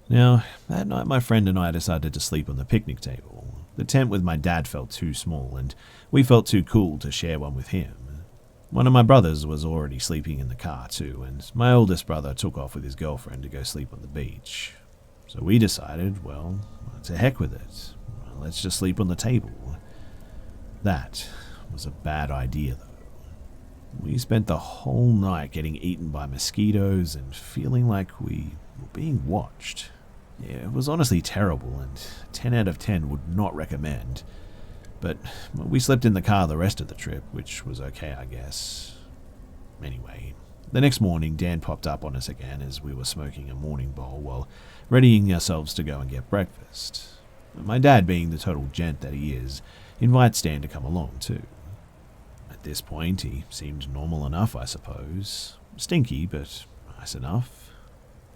Now, that night my friend and I decided to sleep on the picnic table. The tent with my dad felt too small, and we felt too cool to share one with him. One of my brothers was already sleeping in the car too, and my oldest brother took off with his girlfriend to go sleep on the beach. So we decided, well, to heck with it. Let's just sleep on the table. That was a bad idea, though. We spent the whole night getting eaten by mosquitoes and feeling like we were being watched. Yeah, it was honestly terrible, and 10 out of 10 would not recommend. But we slept in the car the rest of the trip, which was okay, I guess. Anyway, the next morning, Dan popped up on us again as we were smoking a morning bowl while readying ourselves to go and get breakfast. My dad, being the total gent that he is, invites Dan to come along too. At this point, he seemed normal enough, I suppose. Stinky, but nice enough.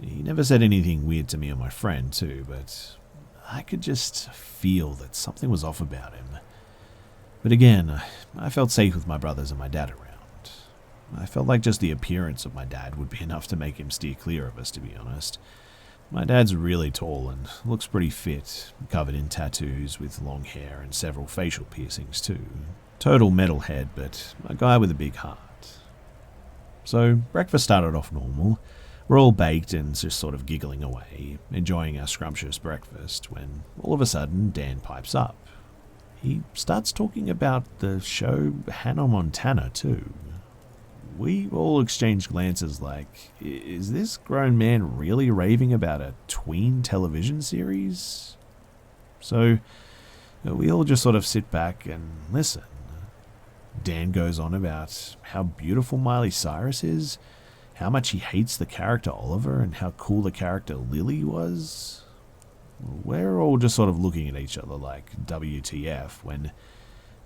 He never said anything weird to me or my friend too, but I could just feel that something was off about him. But again, I felt safe with my brothers and my dad around. I felt like just the appearance of my dad would be enough to make him steer clear of us, to be honest. My dad's really tall and looks pretty fit, covered in tattoos with long hair and several facial piercings too. Total metalhead, but a guy with a big heart. So breakfast started off normal. We're all baked and just sort of giggling away, enjoying our scrumptious breakfast, when all of a sudden Dan pipes up. He starts talking about the show Hannah Montana too. We all exchanged glances like, is this grown man really raving about a tween television series? So we all just sort of sit back and listen. Dan goes on about how beautiful Miley Cyrus is, how much he hates the character Oliver, and how cool the character Lily was. We're all just sort of looking at each other like WTF when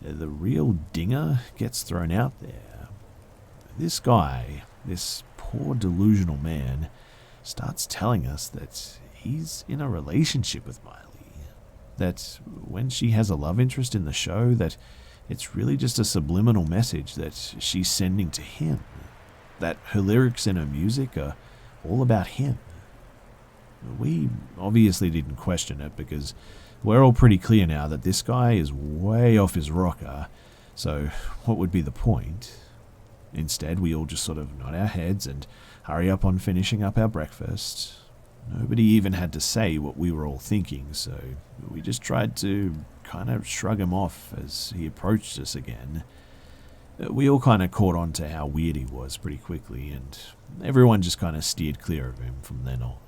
the real dinger gets thrown out there. This guy, this poor delusional man, starts telling us that he's in a relationship with Miley. That when she has a love interest in the show, that it's really just a subliminal message that she's sending to him. That her lyrics and her music are all about him. We obviously didn't question it because we're all pretty clear now that this guy is way off his rocker, so what would be the point? Instead, we all just sort of nod our heads and hurry up on finishing up our breakfast. Nobody even had to say what we were all thinking, so we just tried to kind of shrug him off as he approached us again. We all kind of caught on to how weird he was pretty quickly, and everyone just kind of steered clear of him from then on.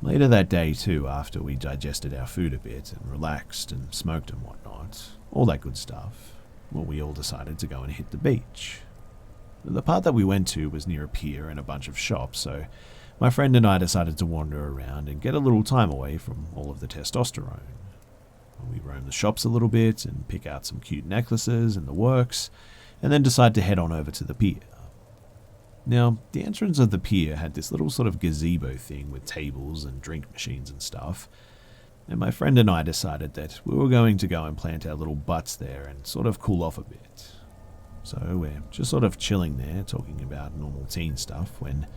Later that day too, after we digested our food a bit and relaxed and smoked and whatnot, all that good stuff, well, we all decided to go and hit the beach. The part that we went to was near a pier and a bunch of shops, so my friend and I decided to wander around and get a little time away from all of the testosterone. We roam the shops a little bit and pick out some cute necklaces and the works, and then decide to head on over to the pier. Now, the entrance of the pier had this little sort of gazebo thing with tables and drink machines and stuff, and my friend and I decided that we were going to go and plant our little butts there and sort of cool off a bit. So we're just sort of chilling there, talking about normal teen stuff, when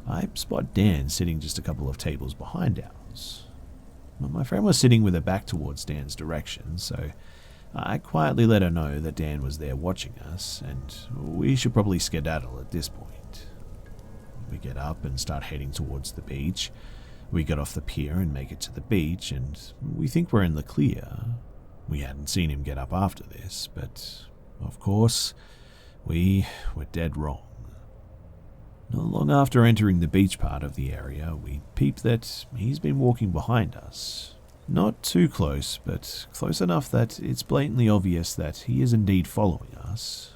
I spot Dan sitting just a couple of tables behind ours. Well, my friend was sitting with her back towards Dan's direction, so I quietly let her know that Dan was there watching us, and we should probably skedaddle at this point. We get up and start heading towards the beach. We get off the pier and make it to the beach, and we think we're in the clear. We hadn't seen him get up after this, but of course, we were dead wrong. Not long after entering the beach part of the area, we peep that he's been walking behind us. Not too close, but close enough that it's blatantly obvious that he is indeed following us.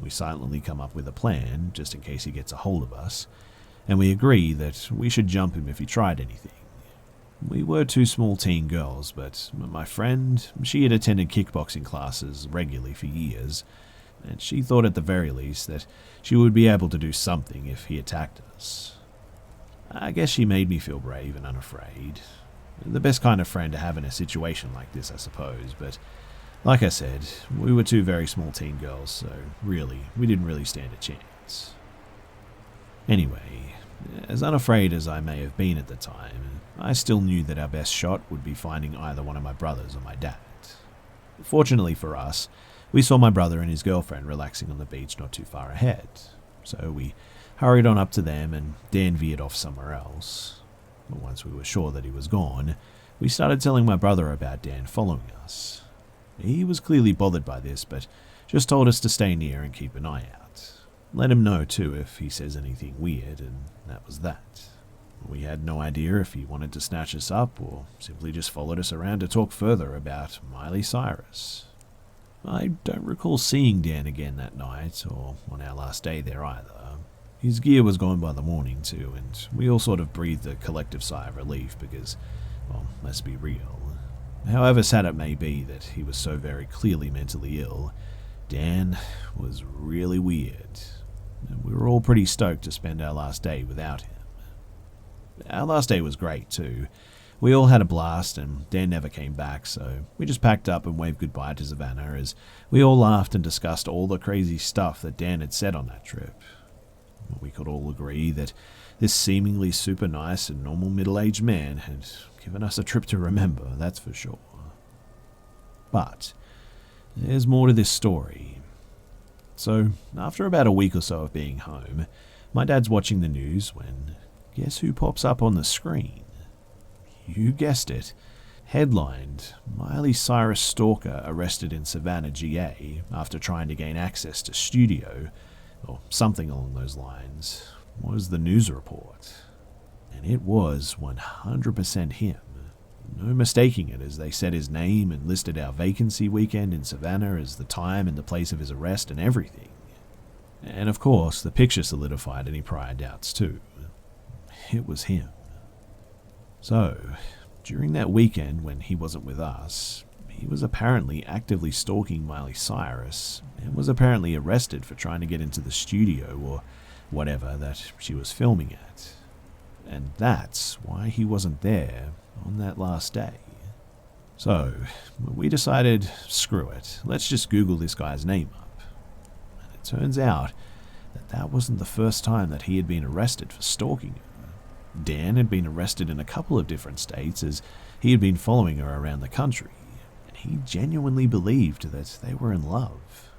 We silently come up with a plan, just in case he gets a hold of us, and we agree that we should jump him if he tried anything. We were two small teen girls, but my friend, she had attended kickboxing classes regularly for years, and she thought at the very least that she would be able to do something if he attacked us. I guess she made me feel brave and unafraid. The best kind of friend to have in a situation like this, I suppose, but like I said, we were two very small teen girls, so really, we didn't really stand a chance. Anyway, as unafraid as I may have been at the time, I still knew that our best shot would be finding either one of my brothers or my dad. Fortunately for us, we saw my brother and his girlfriend relaxing on the beach not too far ahead, so we hurried on up to them and Dan veered off somewhere else. But once we were sure that he was gone, we started telling my brother about Dan following us. He was clearly bothered by this, but just told us to stay near and keep an eye out. Let him know too if he says anything weird, and that was that. We had no idea if he wanted to snatch us up or simply just followed us around to talk further about Miley Cyrus. I don't recall seeing Dan again that night or on our last day there either. His gear was gone by the morning too, and we all sort of breathed a collective sigh of relief because, well, let's be real. However sad it may be that he was so very clearly mentally ill, Dan was really weird, and we were all pretty stoked to spend our last day without him. Our last day was great too. We all had a blast and Dan never came back, so we just packed up and waved goodbye to Savannah as we all laughed and discussed all the crazy stuff that Dan had said on that trip. We could all agree that this seemingly super nice and normal middle-aged man had given us a trip to remember, that's for sure. But there's more to this story. So, after about a week or so of being home, my dad's watching the news when guess who pops up on the screen? You guessed it. Headlined, Miley Cyrus stalker arrested in Savannah, GA after trying to gain access to studio, or something along those lines, was the news report. And it was 100% him. No mistaking it, as they said his name and listed our vacancy weekend in Savannah as the time and the place of his arrest and everything. And of course, the picture solidified any prior doubts too. It was him. So, during that weekend when he wasn't with us, he was apparently actively stalking Miley Cyrus and was apparently arrested for trying to get into the studio or whatever that she was filming at. And that's why he wasn't there on that last day. So, we decided, screw it, let's just Google this guy's name up. And it turns out that wasn't the first time that he had been arrested for stalking her. Dan had been arrested in a couple of different states as he had been following her around the country, and he genuinely believed that they were in love.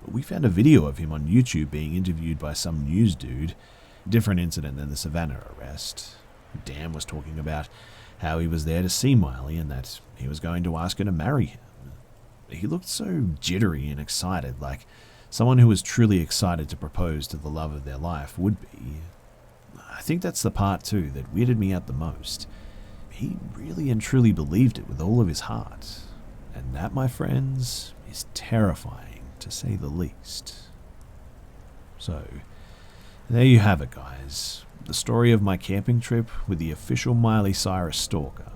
We found a video of him on YouTube being interviewed by some news dude, different incident than the Savannah arrest. Dan was talking about how he was there to see Miley and that he was going to ask her to marry him. He looked so jittery and excited, like someone who was truly excited to propose to the love of their life would be. I think that's the part too that weirded me out the most. He really and truly believed it with all of his heart. And that, my friends, is terrifying to say the least. So, there you have it, guys. The story of my camping trip with the official Miley Cyrus stalker.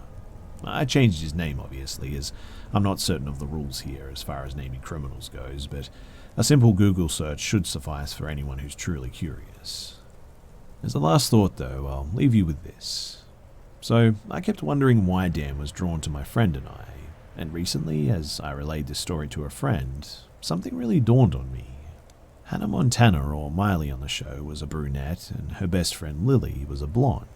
I changed his name, obviously, as I'm not certain of the rules here as far as naming criminals goes, but a simple Google search should suffice for anyone who's truly curious. As a last thought, though, I'll leave you with this. So, I kept wondering why Dan was drawn to my friend and I, and recently, as I relayed this story to a friend, something really dawned on me. Hannah Montana, or Miley on the show, was a brunette, and her best friend Lily was a blonde.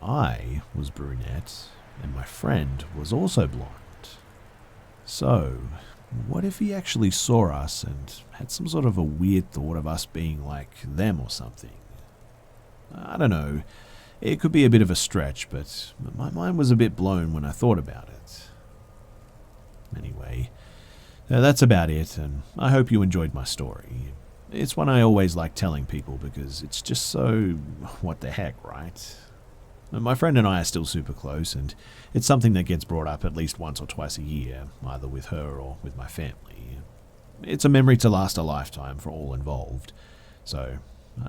I was brunette, and my friend was also blonde. So, what if he actually saw us and had some sort of a weird thought of us being like them or something? I don't know, it could be a bit of a stretch, but my mind was a bit blown when I thought about it. Anyway, that's about it, and I hope you enjoyed my story. It's one I always like telling people because it's just so what the heck, right? My friend and I are still super close, and it's something that gets brought up at least once or twice a year, either with her or with my family. It's a memory to last a lifetime for all involved, so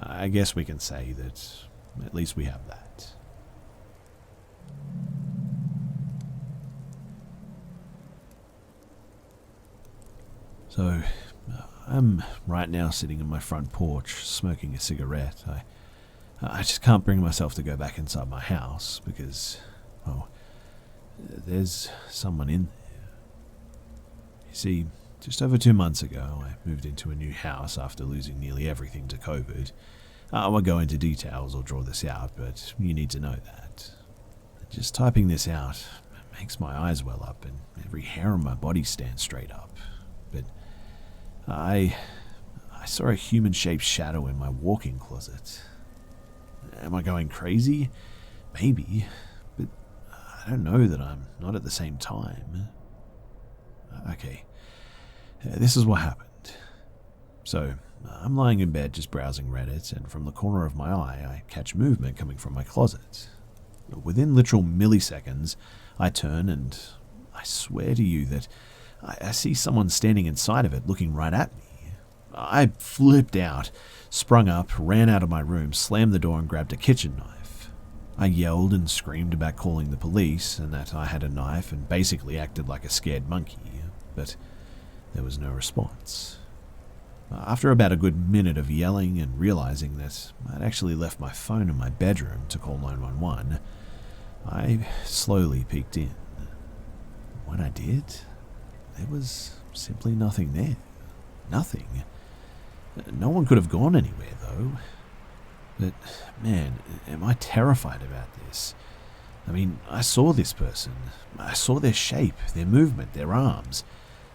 I guess we can say that at least we have that. So, I'm right now sitting on my front porch smoking a cigarette. I just can't bring myself to go back inside my house because, well, there's someone in there. You see, just over 2 months ago, I moved into a new house after losing nearly everything to COVID. I won't go into details or draw this out, but you need to know that. Just typing this out makes my eyes well up and every hair on my body stand straight up. But I saw a human-shaped shadow in my walk-in closet. Am I going crazy? maybe, but I don't know that I'm not at the same time. Okay, this is what happened. So, I'm lying in bed just browsing Reddit, and from the corner of my eye, I catch movement coming from my closet. Within literal milliseconds, I turn and I swear to you that I see someone standing inside of it looking right at me. I flipped out, sprung up, ran out of my room, slammed the door and grabbed a kitchen knife. I yelled and screamed about calling the police and that I had a knife and basically acted like a scared monkey, but there was no response. After about a good minute of yelling and realizing that I'd actually left my phone in my bedroom to call 911, I slowly peeked in. When I did, there was simply nothing there. Nothing. No one could have gone anywhere, though. But, man, am I terrified about this. I mean, I saw this person. I saw their shape, their movement, their arms.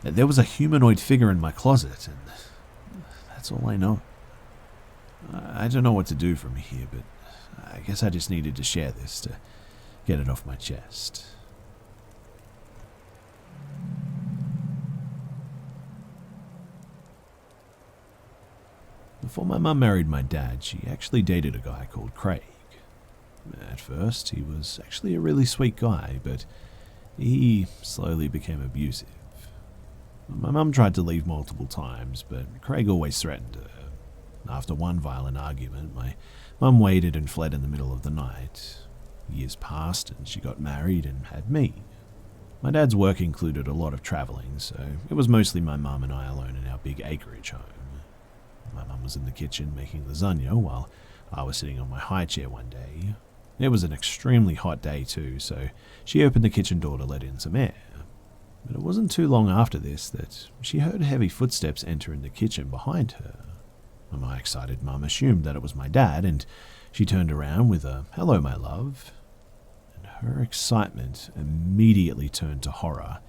There was a humanoid figure in my closet, and that's all I know. I don't know what to do from here, but I guess I just needed to share this to get it off my chest. Before my mum married my dad, she actually dated a guy called Craig. At first, he was actually a really sweet guy, but he slowly became abusive. My mum tried to leave multiple times, but Craig always threatened her. After one violent argument, my mum waited and fled in the middle of the night. Years passed and she got married and had me. My dad's work included a lot of travelling, so it was mostly my mum and I alone in our big acreage home. My mum was in the kitchen making lasagna while I was sitting on my high chair one day. It was an extremely hot day too, so she opened the kitchen door to let in some air. But it wasn't too long after this that she heard heavy footsteps enter in the kitchen behind her. My excited mum assumed that it was my dad, and she turned around with a "Hello, my love." And her excitement immediately turned to horror,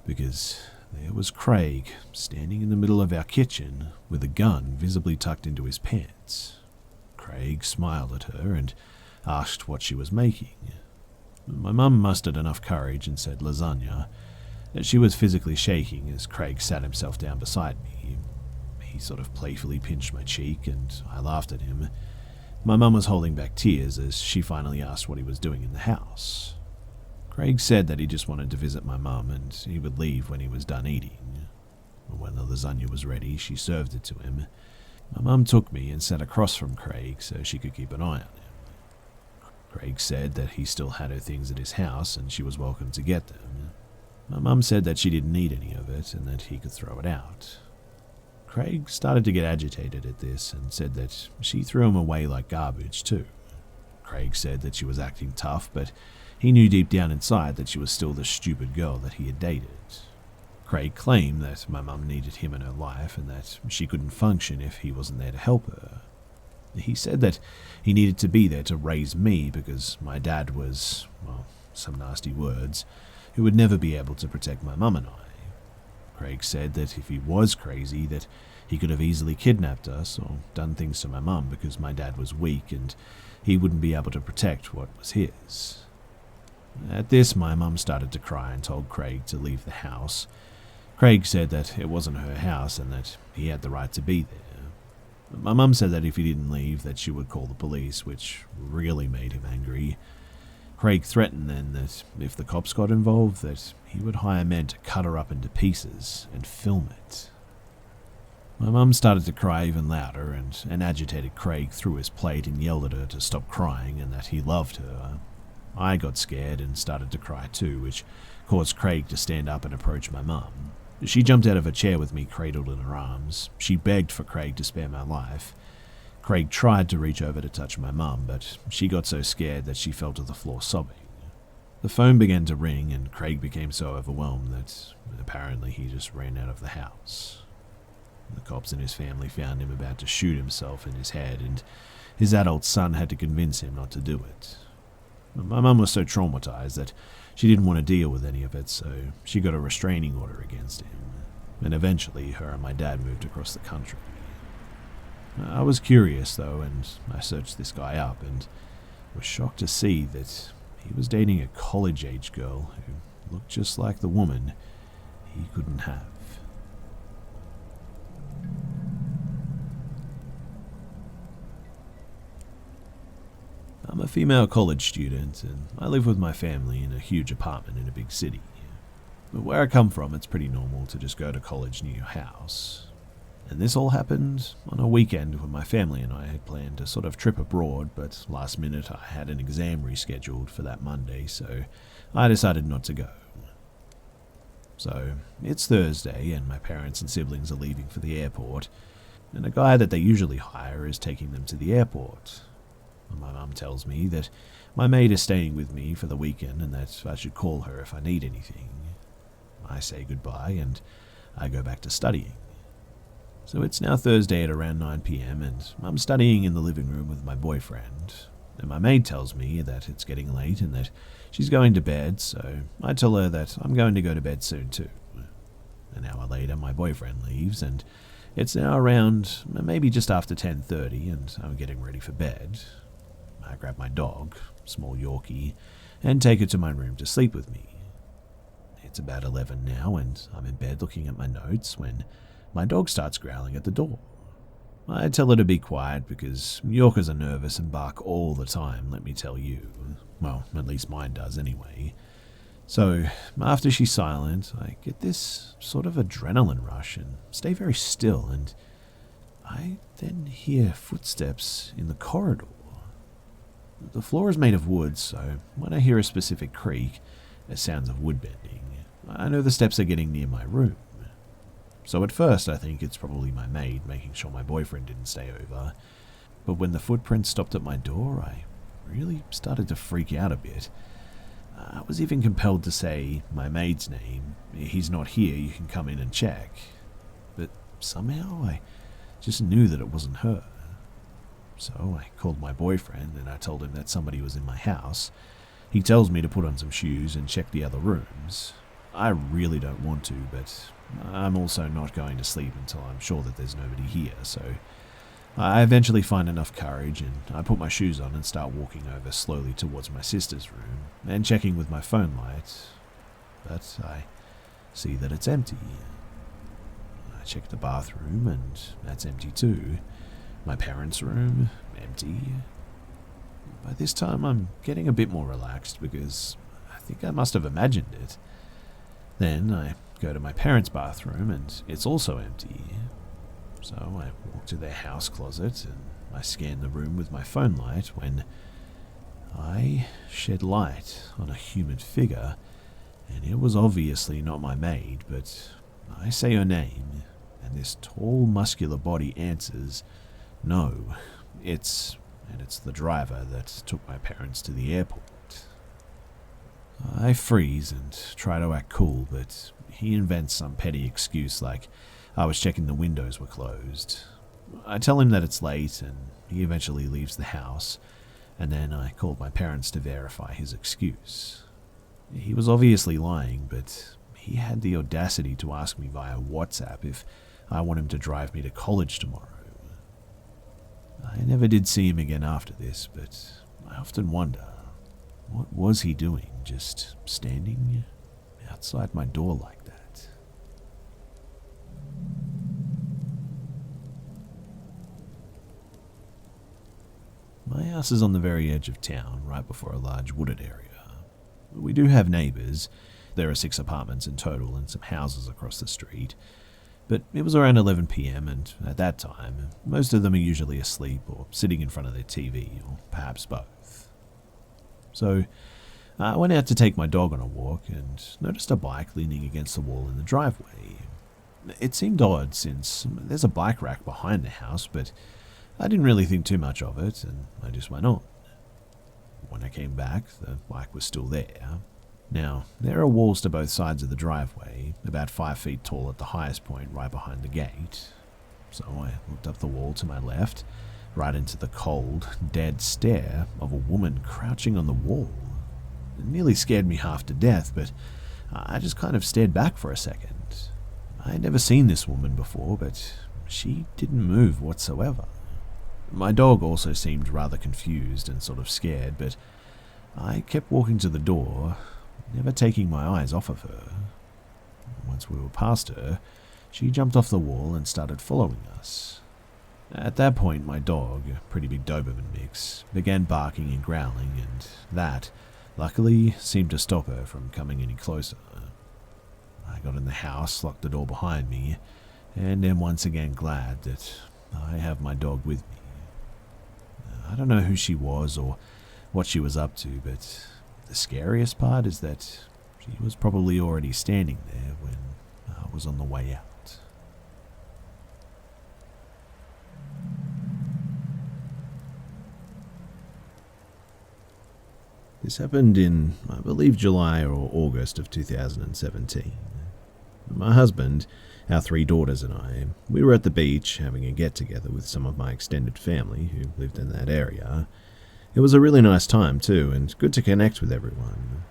because there was Craig standing in the middle of our kitchen with a gun visibly tucked into his pants. Craig smiled at her and asked what she was making. My mum mustered enough courage and said lasagna. She was physically shaking as Craig sat himself down beside me. He sort of playfully pinched my cheek and I laughed at him. My mum was holding back tears as she finally asked what he was doing in the house. Craig said that he just wanted to visit my mum and he would leave when he was done eating. When the lasagna was ready, she served it to him. My mum took me and sat across from Craig so she could keep an eye on him. Craig said that he still had her things at his house and she was welcome to get them. My mum said that she didn't need any of it and that he could throw it out. Craig started to get agitated at this and said that she threw him away like garbage too. Craig said that she was acting tough, but he knew deep down inside that she was still the stupid girl that he had dated. Craig claimed that my mum needed him in her life and that she couldn't function if he wasn't there to help her. He said that he needed to be there to raise me because my dad was, well, some nasty words, who would never be able to protect my mum and I. Craig said that if he was crazy, that he could have easily kidnapped us or done things to my mum because my dad was weak and he wouldn't be able to protect what was his. At this, my mum started to cry and told Craig to leave the house. Craig said that it wasn't her house and that he had the right to be there. My mum said that if he didn't leave, that she would call the police, which really made him angry. Craig threatened then that if the cops got involved, that he would hire men to cut her up into pieces and film it. My mum started to cry even louder, and an agitated Craig threw his plate and yelled at her to stop crying and that he loved her. I got scared and started to cry too, which caused Craig to stand up and approach my mum. She jumped out of a chair with me cradled in her arms. She begged for Craig to spare my life. Craig tried to reach over to touch my mum, but she got so scared that she fell to the floor sobbing. The phone began to ring and Craig became so overwhelmed that apparently he just ran out of the house. The cops and his family found him about to shoot himself in his head, and his adult son had to convince him not to do it. My mum was so traumatized that she didn't want to deal with any of it, so she got a restraining order against him, and eventually her and my dad moved across the country. I was curious though, and I searched this guy up, and was shocked to see that he was dating a college-age girl who looked just like the woman he couldn't have. I'm a female college student, and I live with my family in a huge apartment in a big city. But where I come from, it's pretty normal to just go to college near your house. And this all happened on a weekend when my family and I had planned a sort of trip abroad, but last minute I had an exam rescheduled for that Monday, so I decided not to go. So it's Thursday, and my parents and siblings are leaving for the airport, and a guy that they usually hire is taking them to the airport. My mum tells me that my maid is staying with me for the weekend and that I should call her if I need anything. I say goodbye and I go back to studying. So it's now Thursday at around 9 p.m. and I'm studying in the living room with my boyfriend. And my maid tells me that it's getting late and that she's going to bed, so I tell her that I'm going to go to bed soon too. An hour later, my boyfriend leaves and it's now around maybe just after 10:30 and I'm getting ready for bed. I grab my dog, small Yorkie, and take her to my room to sleep with me. It's about 11 now, and I'm in bed looking at my notes when my dog starts growling at the door. I tell her to be quiet because Yorkers are nervous and bark all the time, let me tell you. Well, at least mine does anyway. So, after she's silent, I get this sort of adrenaline rush and stay very still, and I then hear footsteps in the corridor. The floor is made of wood, so when I hear a specific creak, as sounds of wood bending, I know the steps are getting near my room. So at first I think it's probably my maid making sure my boyfriend didn't stay over, but when the footprints stopped at my door, I really started to freak out a bit. I was even compelled to say my maid's name. He's not here, you can come in and check. But somehow I just knew that it wasn't her. So I called my boyfriend and I told him that somebody was in my house. He tells me to put on some shoes and check the other rooms. I really don't want to, but I'm also not going to sleep until I'm sure that there's nobody here, so I eventually find enough courage and I put my shoes on and start walking over slowly towards my sister's room and checking with my phone light, but I see that it's empty. I check the bathroom and that's empty too. My parents' room, empty. By this time I'm getting a bit more relaxed because I think I must have imagined it. Then I go to my parents' bathroom and it's also empty. So I walk to their house closet and I scan the room with my phone light when I shed light on a human figure, and it was obviously not my maid, but I say her name and this tall muscular body answers, "No, it's the driver that took my parents to the airport." I freeze and try to act cool, but he invents some petty excuse like I was checking the windows were closed. I tell him that it's late and he eventually leaves the house, and then I called my parents to verify his excuse. He was obviously lying, but he had the audacity to ask me via WhatsApp if I want him to drive me to college tomorrow. I never did see him again after this, but I often wonder, what was he doing, just standing outside my door like that? My house is on the very edge of town, right before a large wooded area. We do have neighbours. There are 6 apartments in total and some houses across the street. But it was around 11 p.m. and at that time, most of them are usually asleep or sitting in front of their TV, or perhaps both. So I went out to take my dog on a walk and noticed a bike leaning against the wall in the driveway. It seemed odd since there's a bike rack behind the house, but I didn't really think too much of it and I just went on. When I came back, the bike was still there. Now, there are walls to both sides of the driveway, about 5 feet tall at the highest point right behind the gate. So I looked up the wall to my left, right into the cold, dead stare of a woman crouching on the wall. It nearly scared me half to death, but I just kind of stared back for a second. I had never seen this woman before, but she didn't move whatsoever. My dog also seemed rather confused and sort of scared, but I kept walking to the door, never taking my eyes off of her. Once we were past her, she jumped off the wall and started following us. At that point, my dog, a pretty big Doberman mix, began barking and growling, and that, luckily, seemed to stop her from coming any closer. I got in the house, locked the door behind me, and am once again glad that I have my dog with me. I don't know who she was or what she was up to, but the scariest part is that she was probably already standing there when I was on the way out. This happened in, I believe, July or August of 2017. My husband, our 3 daughters and I, we were at the beach having a get-together with some of my extended family who lived in that area. It was a really nice time too, and good to connect with everyone.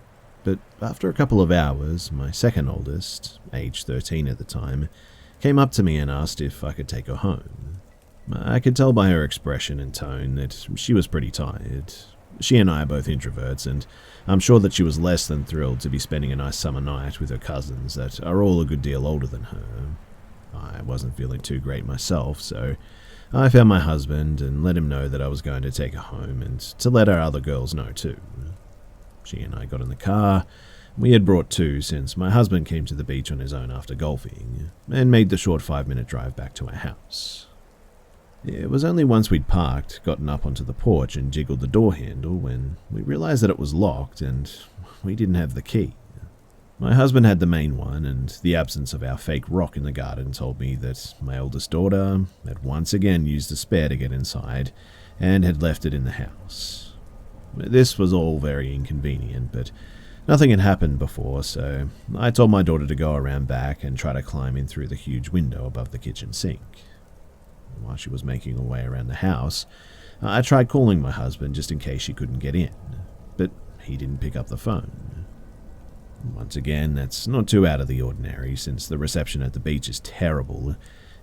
But after a couple of hours, my second oldest, aged 13 at the time, came up to me and asked if I could take her home. I could tell by her expression and tone that she was pretty tired. She and I are both introverts, and I'm sure that she was less than thrilled to be spending a nice summer night with her cousins that are all a good deal older than her. I wasn't feeling too great myself, so I found my husband and let him know that I was going to take her home and to let our other girls know too. She and I got in the car. We had brought 2 since my husband came to the beach on his own after golfing, and made the short 5-minute drive back to our house. It was only once we'd parked, gotten up onto the porch and jiggled the door handle when we realized that it was locked and we didn't have the key. My husband had the main one, and the absence of our fake rock in the garden told me that my oldest daughter had once again used the spare to get inside and had left it in the house. This was all very inconvenient, but nothing had happened before, so I told my daughter to go around back and try to climb in through the huge window above the kitchen sink. While she was making her way around the house, I tried calling my husband just in case she couldn't get in, but he didn't pick up the phone. Once again, that's not too out of the ordinary since the reception at the beach is terrible,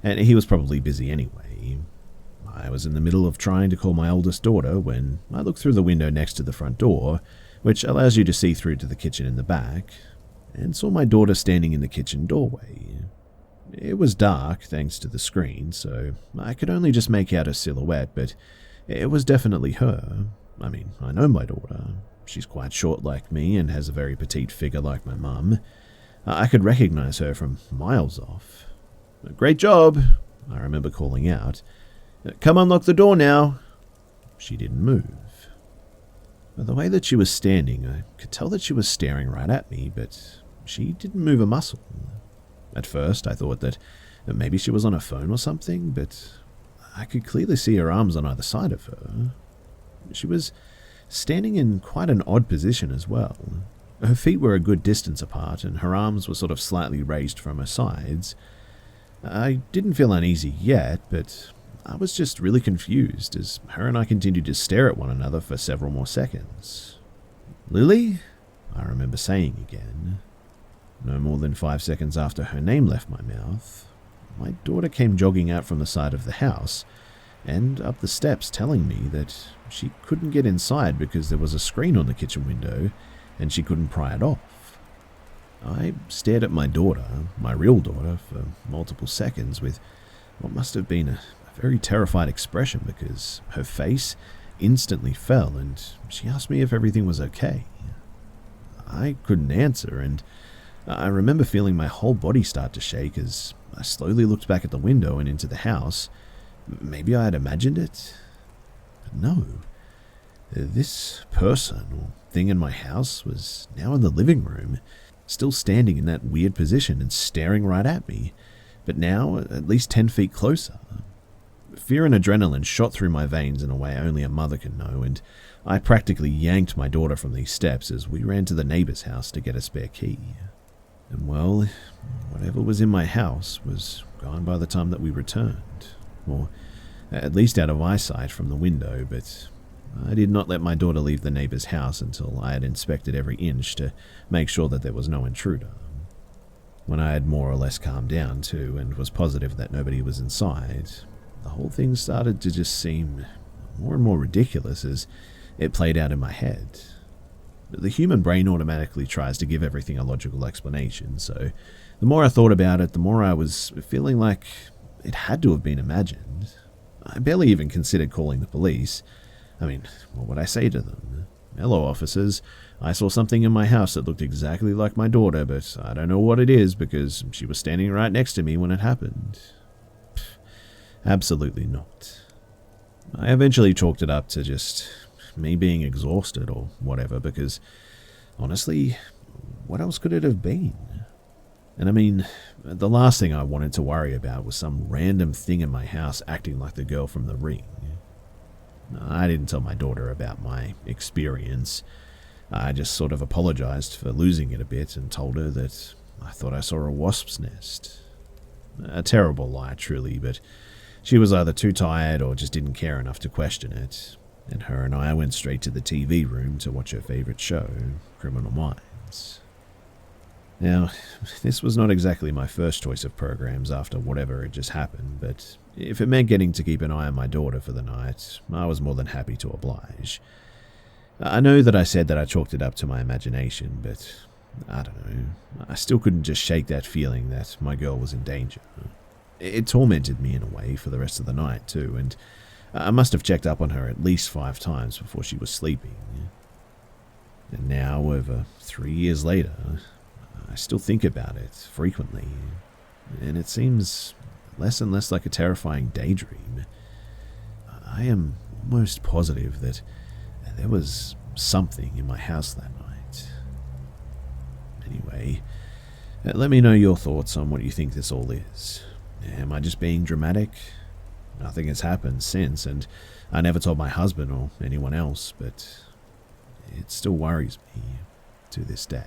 and he was probably busy anyway. I was in the middle of trying to call my oldest daughter when I looked through the window next to the front door, which allows you to see through to the kitchen in the back, and saw my daughter standing in the kitchen doorway. It was dark, thanks to the screen, so I could only just make out her silhouette, but it was definitely her. I mean, I know my daughter. She's quite short like me and has a very petite figure like my mum. I could recognize her from miles off. "Great job," I remember calling out. "Come unlock the door now." She didn't move. By the way that she was standing, I could tell that she was staring right at me, but she didn't move a muscle. At first, I thought that maybe she was on her phone or something, but I could clearly see her arms on either side of her. She was standing in quite an odd position as well. Her feet were a good distance apart, and her arms were sort of slightly raised from her sides. I didn't feel uneasy yet, but I was just really confused as her and I continued to stare at one another for several more seconds. "Lily?" I remember saying again. No more than 5 seconds after her name left my mouth, my daughter came jogging out from the side of the house and up the steps telling me that she couldn't get inside because there was a screen on the kitchen window and she couldn't pry it off. I stared at my daughter, my real daughter, for multiple seconds with what must have been a very terrified expression because her face instantly fell and she asked me if everything was okay. I couldn't answer, and I remember feeling my whole body start to shake as I slowly looked back at the window and into the house. Maybe I had imagined it? But no. This person or thing in my house was now in the living room, still standing in that weird position and staring right at me, but now at least 10 feet closer. Fear and adrenaline shot through my veins in a way only a mother can know, and I practically yanked my daughter from these steps as we ran to the neighbor's house to get a spare key. And well, whatever was in my house was gone by the time that we returned, or at least out of eyesight from the window, but I did not let my daughter leave the neighbor's house until I had inspected every inch to make sure that there was no intruder. When I had more or less calmed down too and was positive that nobody was inside, the whole thing started to just seem more and more ridiculous as it played out in my head. The human brain automatically tries to give everything a logical explanation, so the more I thought about it, the more I was feeling like it had to have been imagined. I barely even considered calling the police. I mean, what would I say to them? Hello, officers. I saw something in my house that looked exactly like my daughter, but I don't know what it is because she was standing right next to me when it happened. Absolutely not. I eventually chalked it up to just me being exhausted or whatever, because honestly, what else could it have been? And I mean, the last thing I wanted to worry about was some random thing in my house acting like the girl from The Ring. I didn't tell my daughter about my experience. I just sort of apologized for losing it a bit and told her that I thought I saw a wasp's nest. A terrible lie, truly, but she was either too tired or just didn't care enough to question it, and her and I went straight to the TV room to watch her favorite show, Criminal Minds. Now, this was not exactly my first choice of programs after whatever had just happened, but if it meant getting to keep an eye on my daughter for the night, I was more than happy to oblige. I know that I said that I chalked it up to my imagination, but I don't know, I still couldn't just shake that feeling that my girl was in danger. It tormented me in a way for the rest of the night too, and I must have checked up on her at least 5 times before she was sleeping. And now, over 3 years later, I still think about it frequently, and it seems less and less like a terrifying daydream. I am almost positive that there was something in my house that night. Anyway, let me know your thoughts on what you think this all is. Am I just being dramatic? Nothing has happened since, and I never told my husband or anyone else, but it still worries me to this day.